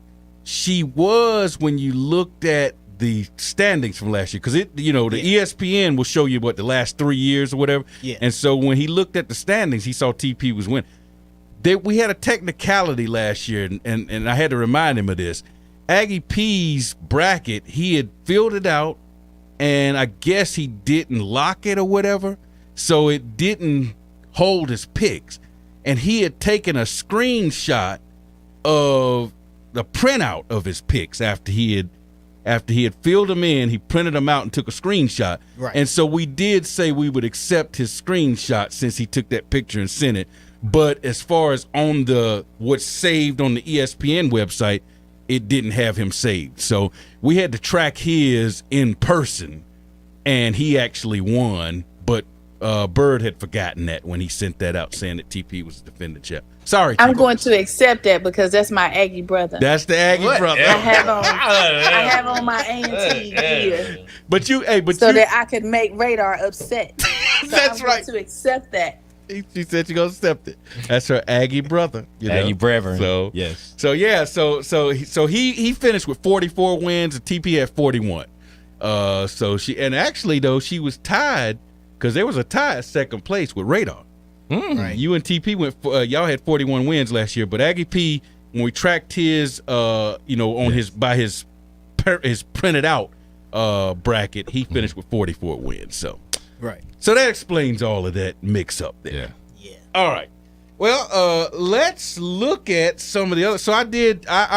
B: she was when you looked at the standings from last year, because ESPN will show you the last 3 years or whatever.
C: Yeah.
B: And so when he looked at the standings, he saw TP was winning. we had a technicality last year, and I had to remind him of this. Aggie P's bracket, he had filled it out, and I guess he didn't lock it or whatever, so it didn't hold his picks. And he had taken a screenshot of the printout of his picks after he had filled them in. He printed them out and took a screenshot.
C: Right.
B: And so we did say we would accept his screenshot since he took that picture and sent it. But as far as on what's saved on the ESPN website, it didn't have him saved. So we had to track his in person, and he actually won. But Bird had forgotten that when he sent that out, saying that TP was the defending champ. Sorry,
E: I'm going to accept that because that's my Aggie brother.
B: That's the Aggie brother.
E: I have on my A&T gear.
B: But
E: that I could make Radar upset. So
B: That's
E: I'm
B: right.
E: going to accept that.
B: She said you're gonna accept it. That's her Aggie brother.
D: Aggie brethren.
B: So
D: yes.
B: So yeah. So he finished with 44 wins. And TP had 41. So actually though she was tied because there was a tie at second place with Radar. Right. You and TP went. Y'all had 41 wins last year, but Aggie P, when we tracked his, on his printed out bracket, he finished with 44 wins. So.
C: Right.
B: So that explains all of that mix up there. Yeah. All right. Well, let's look at some of the other. So I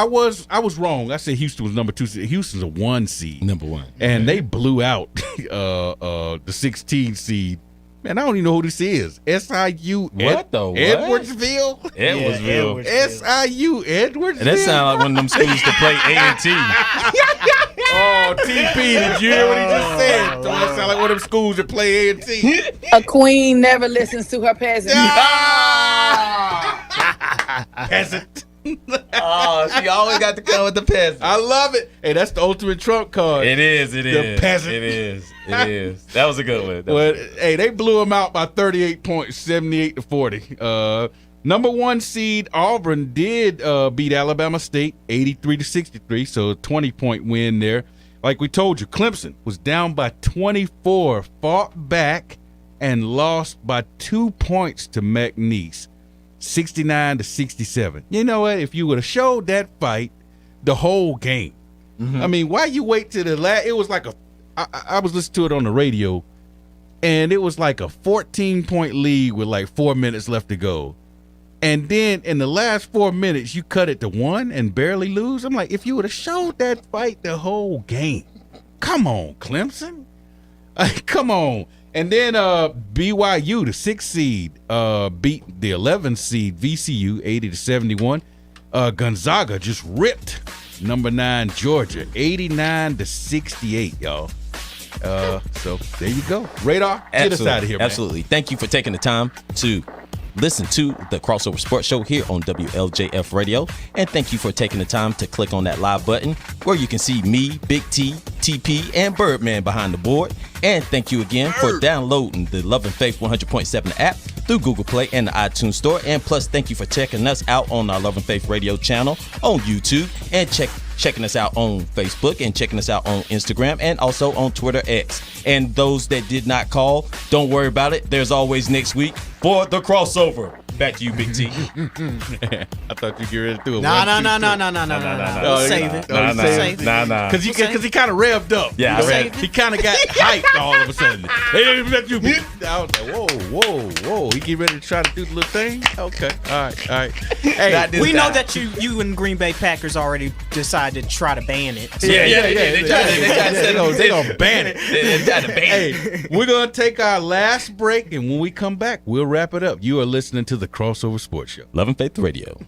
B: was wrong. I said Houston was number 2 seed. Houston's a 1 seed.
D: Number 1.
B: And they blew out the 16 seed. Man, I don't even know who this is. SIU. Edwardsville?
D: Edwardsville.
B: SIU Edwardsville.
D: And that sounds like one of them schools to play A&T.
B: Oh, TP, did you hear what he just said? Don't that sound like one of them schools that play A&T?
E: A queen never listens to her peasants.
B: Peasant.
D: Oh, she always got to come with the peasant.
B: I love it. Hey, that's the ultimate trump card.
D: It is.
B: The peasant.
D: It is. That was a good one.
B: Hey, they blew him out by 38 points, 78-40. Number 1 seed Auburn did beat Alabama State 83-63, so a 20-point win there. Like we told you, Clemson was down by 24, fought back, and lost by 2 points to McNeese, 69-67. You know what? If you would have showed that fight the whole game, I mean, why you wait till the last? It was like I was listening to it on the radio, and it was like a 14-point lead with like 4 minutes left to go. And then in the last 4 minutes, you cut it to 1 and barely lose. I'm like, if you would have showed that fight the whole game, come on, Clemson. Come on. And then BYU, the 6th seed, beat the 11th seed VCU 80-71. Gonzaga just ripped number 9 Georgia 89-68, y'all. So there you go. Radar, get us out of here, man.
D: Absolutely. Thank you for taking the time to listen to the Crossover Sports Show here on WLJF Radio. And thank you for taking the time to click on that live button where you can see me, Big T, TP, and Birdman behind the board. And thank you again for downloading the Love and Faith 100.7 app through Google Play and the iTunes Store. And plus, thank you for checking us out on our Love and Faith Radio channel on YouTube, and checking us out on Facebook, and checking us out on Instagram, and also on Twitter X. And those that did not call, don't worry about it. There's always next week for the crossover. Back to you, Big T.
B: I thought you'd get ready to do it.
C: No. Save it.
B: Nah. Because he kind of revved up.
D: Yeah,
B: he kind of got hyped all of a sudden. I was like, whoa. He get ready to try to do the little thing? Okay. All right.
C: Hey, we know that you and Green Bay Packers already decided to try to ban it. So.
D: Yeah. They
B: gonna ban it.
D: They tried to ban it.
B: Hey, we're going to take our last break, and when we come back, we'll wrap it up. You are listening to the Crossover Sports Show.
D: Love and Faith Radio.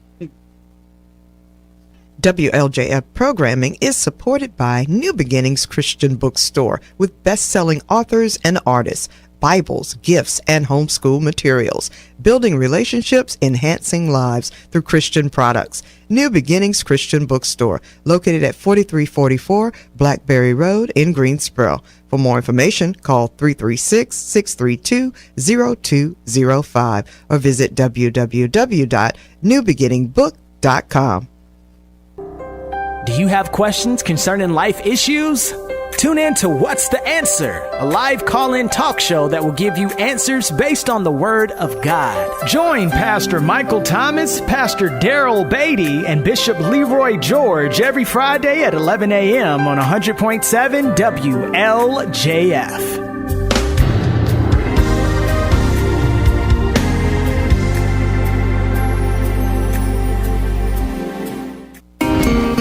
G: WLJF programming is supported by New Beginnings Christian Bookstore with best-selling authors and artists, Bibles, gifts, and homeschool materials, building relationships, enhancing lives through Christian products. New Beginnings Christian Bookstore, located at 4344 Blackberry Road in Greensboro. For more information, call 336-632-0205 or visit www.newbeginningbook.com.
S: Do you have questions concerning life issues? Tune in to What's the Answer, a live call-in talk show that will give you answers based on the Word of God. Join Pastor Michael Thomas, Pastor Daryl Beatty, and Bishop Leroy George every Friday at 11 a.m. on 100.7 WLJF.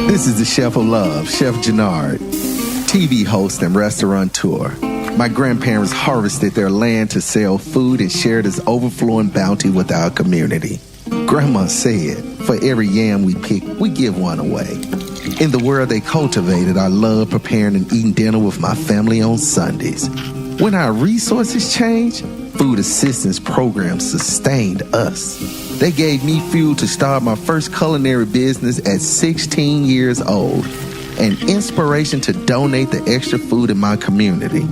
P: This is the Chef of Love, Chef Jannard, TV host and restaurateur. My grandparents harvested their land to sell food and share this overflowing bounty with our community. Grandma said, for every yam we pick, we give one away. In the world they cultivated, I love preparing and eating dinner with my family on Sundays. When our resources changed, food assistance programs sustained us. They gave me fuel to start my first culinary business at 16 years old, and inspiration to donate the extra food in my community.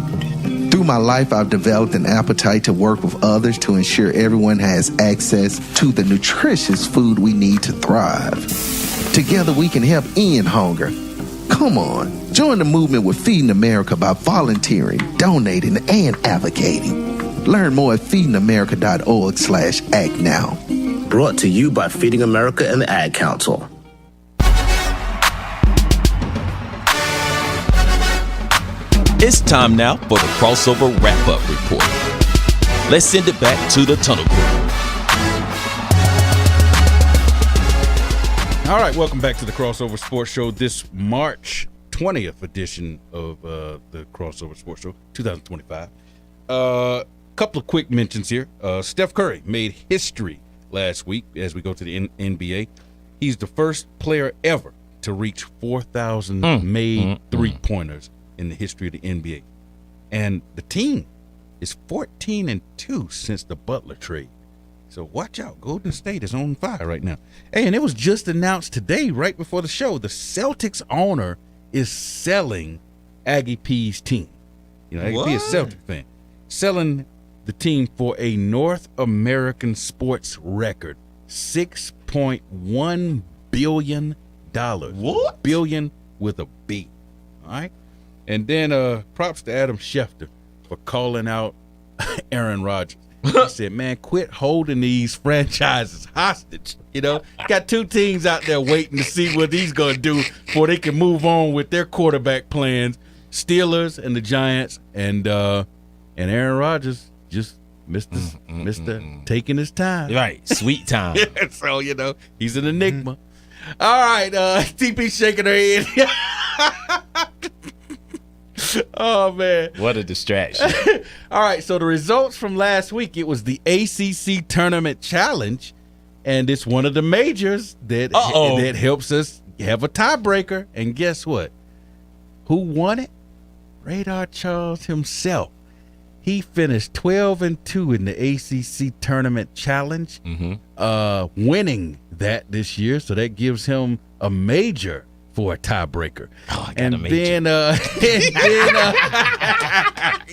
P: Through my life, I've developed an appetite to work with others to ensure everyone has access to the nutritious food we need to thrive. Together, we can help end hunger. Come on, join the movement with Feeding America by volunteering, donating, and advocating. Learn more at feedingamerica.org/act now.
Q: Brought to you by Feeding America and the Ad Council.
A: It's time now for the crossover wrap-up report. Let's send it back to the Tunnel Crew.
B: All right, welcome back to the Crossover Sports Show. This March 20th edition of the Crossover Sports Show, 2025. Couple of quick mentions here. Steph Curry made history last week as we go to the NBA. He's the first player ever to reach 4,000 made three-pointers in the history of the NBA. And the team is 14-2 since the Butler trade. So watch out. Golden State is on fire right now. Hey, and it was just announced today, right before the show, the Celtics owner is selling Aggie P's team. You know, Aggie P is a Celtic fan. Selling the team for a North American sports record, $6.1 billion. What? Billion with a B. All right? And then props to Adam Schefter for calling out Aaron Rodgers. He said, man, quit holding these franchises hostage. You know, got two teams out there waiting to see what he's going to do before they can move on with their quarterback plans, Steelers and the Giants. And Aaron Rodgers just Mr. taking his time.
D: Right, sweet time.
B: So, you know, he's an enigma. All right, TP shaking her head. Oh, man.
D: What a distraction.
B: All right, so the results from last week, it was the ACC Tournament Challenge, and it's one of the majors that helps us have a tiebreaker. And guess what? Who won it? Radar Charles himself. He finished 12-2 in the ACC Tournament Challenge, winning that this year. So that gives him a major for a tiebreaker.
D: Oh, I got a major.
B: Then, he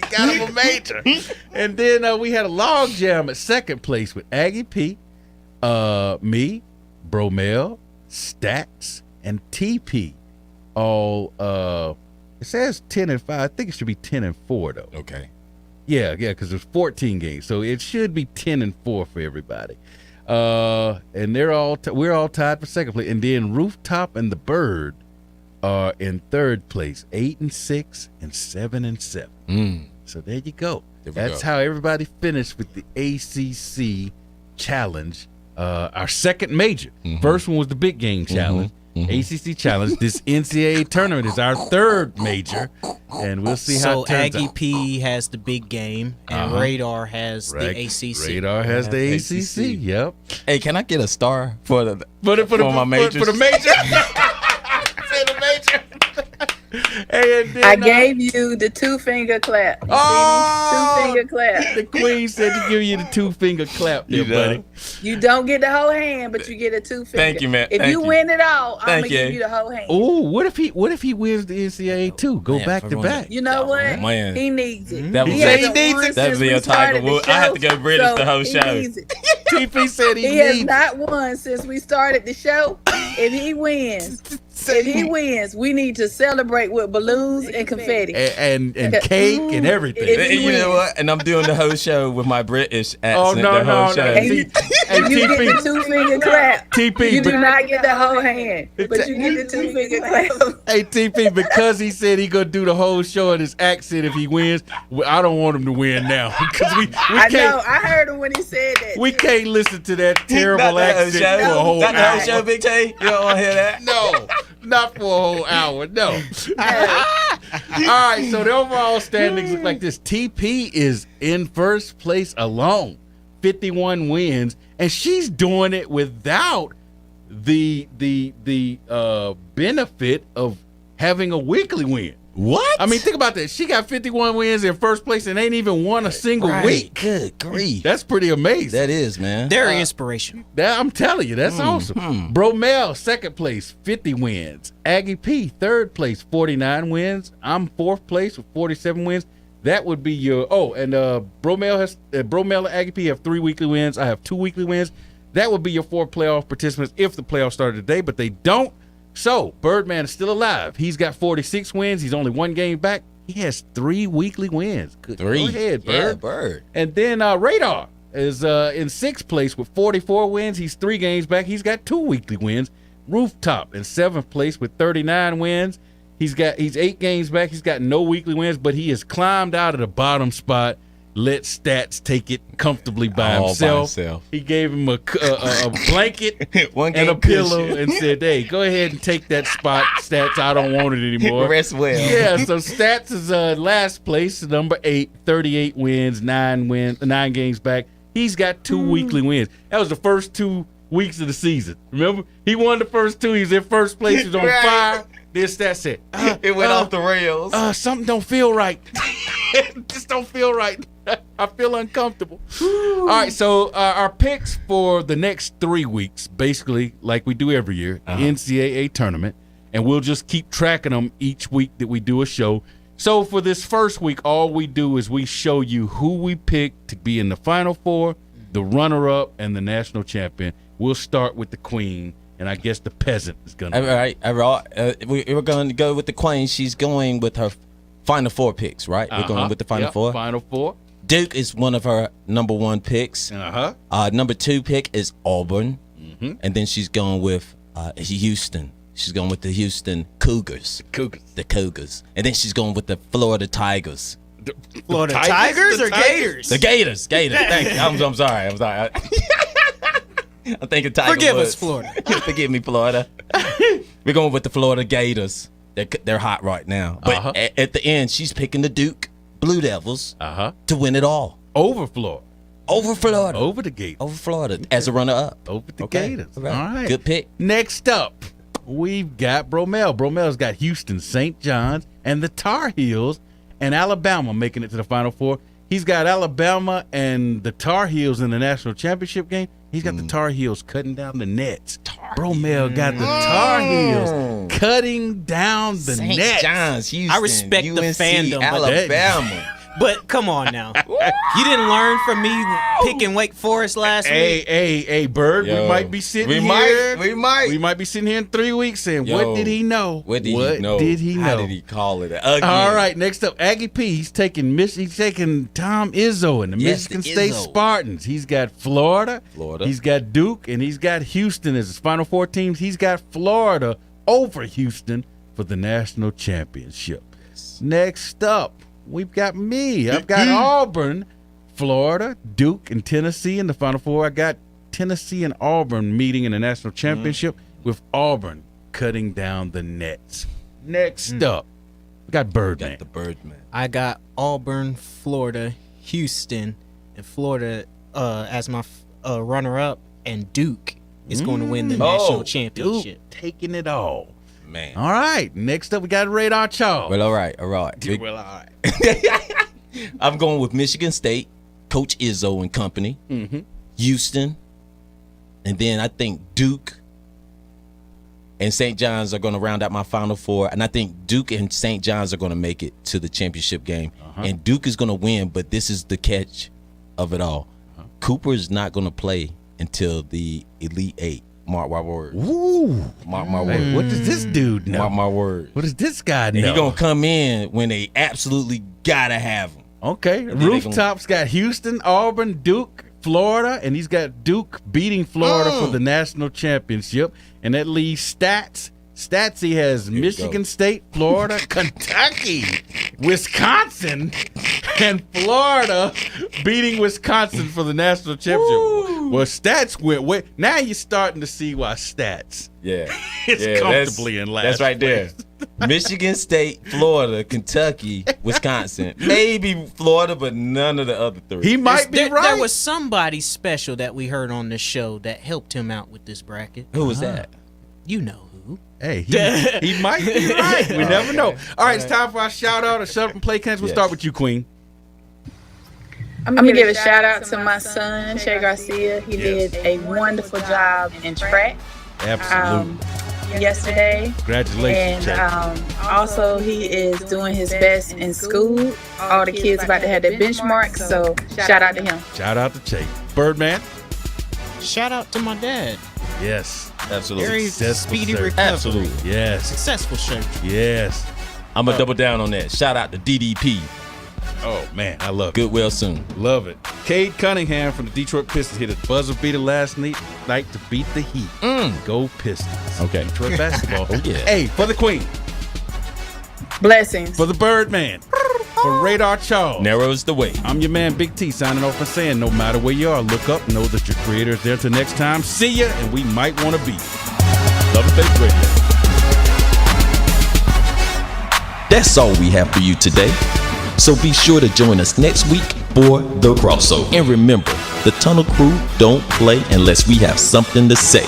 B: got him a major. And then we had a log jam at second place with Aggie P, me, Bromel, Stacks, and TP. All it says 10-5. I think it should be 10-4 though.
D: Okay.
B: Yeah, because there's 14 games, so it should be 10-4 for everybody. And they're all we're all tied for second place, and then Rooftop and the Bird are in third place, 8-6 and 7-7. So there you go. That's how everybody finished with the ACC Challenge. Our second major. First one was the Big Game Challenge. ACC Challenge. This NCAA tournament is our third major, and we'll see how it turns
C: Aggie
B: out.
C: P has the big game, and Radar has the ACC.
B: Radar has the ACC. Yep.
D: Hey, can I get a star for my majors?
B: For the major. Say the major. And then,
E: I gave you the 2-finger clap.
B: Oh,
E: 2-finger clap.
B: The queen said to give you the 2-finger clap there, buddy.
E: You don't get the whole hand, but you get a 2-finger.
D: Thank you, man.
E: If you win it all, I'm gonna give you the whole hand.
B: Oh, what if he wins the NCAA too? Go back to back.
E: You know what?
D: Man.
E: He needs it.
D: That was That'd be a Tiger Woods. I have to go British the whole show.
B: TP said he
E: has not won since we started the show. If he wins, If he wins, we need to celebrate with balloons and confetti.
B: And cake and everything.
D: You know what? And I'm doing the whole show with my British accent.
B: Oh, no.
E: And you get the 2-finger clap.
B: TP,
E: you do not get the whole hand, but you get the 2-finger clap.
B: Hey, TP, because he said he gonna do the whole show in his accent if he wins, I don't want him to win now. Because we
E: I
B: can't.
E: know. I heard him when he said that.
B: We can't listen to that terrible accent for a whole
D: Not the
B: hour.
D: whole show, Big T. You don't want to hear that?
B: No, not for a whole hour. No. All right, so the overall standings look like this. TP is in first place alone, 51 wins, and she's doing it without the benefit of having a weekly win.
D: What?
B: I mean, think about that. She got 51 wins in first place and ain't even won a single week.
D: Good grief.
B: That's pretty amazing.
D: That is, man.
C: Very inspirational.
B: I'm telling you, that's awesome. Bromel, second place, 50 wins. Aggie P, third place, 49 wins. I'm fourth place with 47 wins. That would be your Bromel and Aggie P have 3 weekly wins. I have 2 weekly wins. That would be your 4 playoff participants if the playoffs started today, but they don't. So Birdman is still alive. He's got 46 wins. He's only 1 game back. He has 3 weekly wins. Good.
D: 3.
B: Go ahead, Bird.
D: Yeah, Bird.
B: And then Radar is in 6th place with 44 wins. He's 3 games back. He's got 2 weekly wins. Rooftop in 7th place with 39 wins. He's 8 games back. He's got no weekly wins, but he has climbed out of the bottom spot. Let Stats take it comfortably by himself. He gave him a blanket and a pillow and said, hey, go ahead and take that spot, Stats. I don't want it anymore.
D: Rest well.
B: Yeah, so Stats is last place, number 8, 38 wins, 9 games back. He's got 2 weekly wins. That was the first 2 weeks of the season. Remember? He won the first 2. He was in first place. He was on fire. Then Stats said,
D: it went off the rails.
B: Something don't feel right. Just don't feel right. I feel uncomfortable. All right, so our picks for the next 3 weeks, basically like we do every year, NCAA tournament, and we'll just keep tracking them each week that we do a show. So for this first week, all we do is we show you who we picked to be in the Final Four, the runner-up, and the national champion. We'll start with the queen, and I guess the peasant is going to.
D: All right. We're going to go with the queen. She's going with her Final Four picks, right? We're going with the Final Four.
B: Final Four.
D: Duke is one of her number 1 picks. Number 2 pick is Auburn. And then she's going with Houston. She's going with the Houston Cougars. The Cougars. And then she's going with the Florida Tigers.
C: Florida Tigers or Gators?
D: The Gators. Thank you. I'm sorry. I'm thinking Tiger
C: Forgive
D: Woods.
C: us, Florida.
D: Forgive me, Florida. We're going with the Florida Gators. They're hot right now. But at the end, she's picking the Duke Blue Devils to win it all.
B: Over Florida.
D: Over Florida.
B: Over the Gators.
D: Over Florida as a runner-up.
B: Over the Gators.
D: All right.
B: All right.
D: Good pick.
B: Next up, we've got Bromel. Bromel's got Houston, St. John's, and the Tar Heels, and Alabama making it to the Final Four. He's got Alabama and the Tar Heels in the national championship game. He's got the Tar Heels cutting down the nets. Bromel got the Tar Heels cutting down the
D: St.
B: nets.
D: John's, Houston,
C: I respect
D: UNC,
C: the fandom,
D: Alabama.
C: But come on now. You didn't learn from me picking Wake Forest last week?
B: Hey, Bird, we might be sitting here.
D: We might.
B: We might be sitting here in 3 weeks saying, what did he know?
D: What did he know? How did he call it again?
B: All right, next up, Aggie P. He's taking Tom Izzo and the Michigan State Spartans. He's got Florida. He's got Duke, and he's got Houston as his Final Four teams. He's got Florida over Houston for the national championship. Next up, we've got me. I've got Auburn, Florida, Duke, and Tennessee in the Final Four. I got Tennessee and Auburn meeting in the national championship with Auburn cutting down the nets. Next up, we got Birdman.
D: Got the Birdman.
C: I got Auburn, Florida, Houston, and Florida as my runner-up, and Duke is going to win the national championship.
B: Duke taking it all.
D: Man.
B: All right. Next up, we got Radar Charles.
D: Well, all right.
B: Well, all right.
D: I'm going with Michigan State, Coach Izzo and company, Houston, and then I think Duke and St. John's are going to round out my Final Four, and I think Duke and St. John's are going to make it to the championship game, and Duke is going to win, but this is the catch of it all. Cooper is not going to play until the Elite Eight. Mark my word.
B: Woo!
D: Mark my word.
B: Hey, what does this dude know?
D: Mark my word.
B: What does this guy know?
D: And he gonna come in when they absolutely gotta have him.
B: Okay. Rooftops got Houston, Auburn, Duke, Florida, and he's got Duke beating Florida for the national championship. And that leaves Stats. Statsy has Michigan State, Florida, Kentucky, Wisconsin, and Florida beating Wisconsin for the national championship. Woo. Well, Stats went way. Now you're starting to see why Stats is comfortably in last.
D: That's right there. Michigan State, Florida, Kentucky, Wisconsin. Maybe Florida, but none of the other three.
B: He might be right.
C: There was somebody special that we heard on this show that helped him out with this bracket.
D: Who was that?
C: You know who.
B: Hey, he might be right. We never know. All right, it's time for our shout out. A shut up and play cans. We'll start with you, Queen.
E: I'm gonna give a shout out to my son, Shay Garcia. He did a wonderful job in track.
B: Absolutely.
E: Yesterday.
B: Congratulations,
E: and also he is doing his best in school. All the kids about to have their benchmarks, so shout out to him.
B: Shout out to Che. Birdman.
C: Shout out to my dad.
B: Yes,
D: absolutely.
C: Very speedy recovery.
D: Absolutely.
B: Yes.
C: Successful surgery.
B: Yes.
D: I'm gonna double down on that. Shout out to DDP.
B: Oh man, I love it.
D: Goodwill soon.
B: Love it. Cade Cunningham from the Detroit Pistons hit a buzzer beater last night to beat the Heat. Go Pistons.
D: Okay.
B: Detroit basketball.
D: Oh yeah.
B: Hey, for the Queen.
E: Blessings.
B: For the Birdman. For Radar Charles.
D: Narrows the way.
B: I'm your man Big T signing off and saying no matter where you are, look up, know that your creator is there. Till next time, see ya, and we might want to be. Love and Faith Radio.
A: That's all we have for you today. So be sure to join us next week for The Crossover. And remember, the Tunnel Crew don't play unless we have something to say.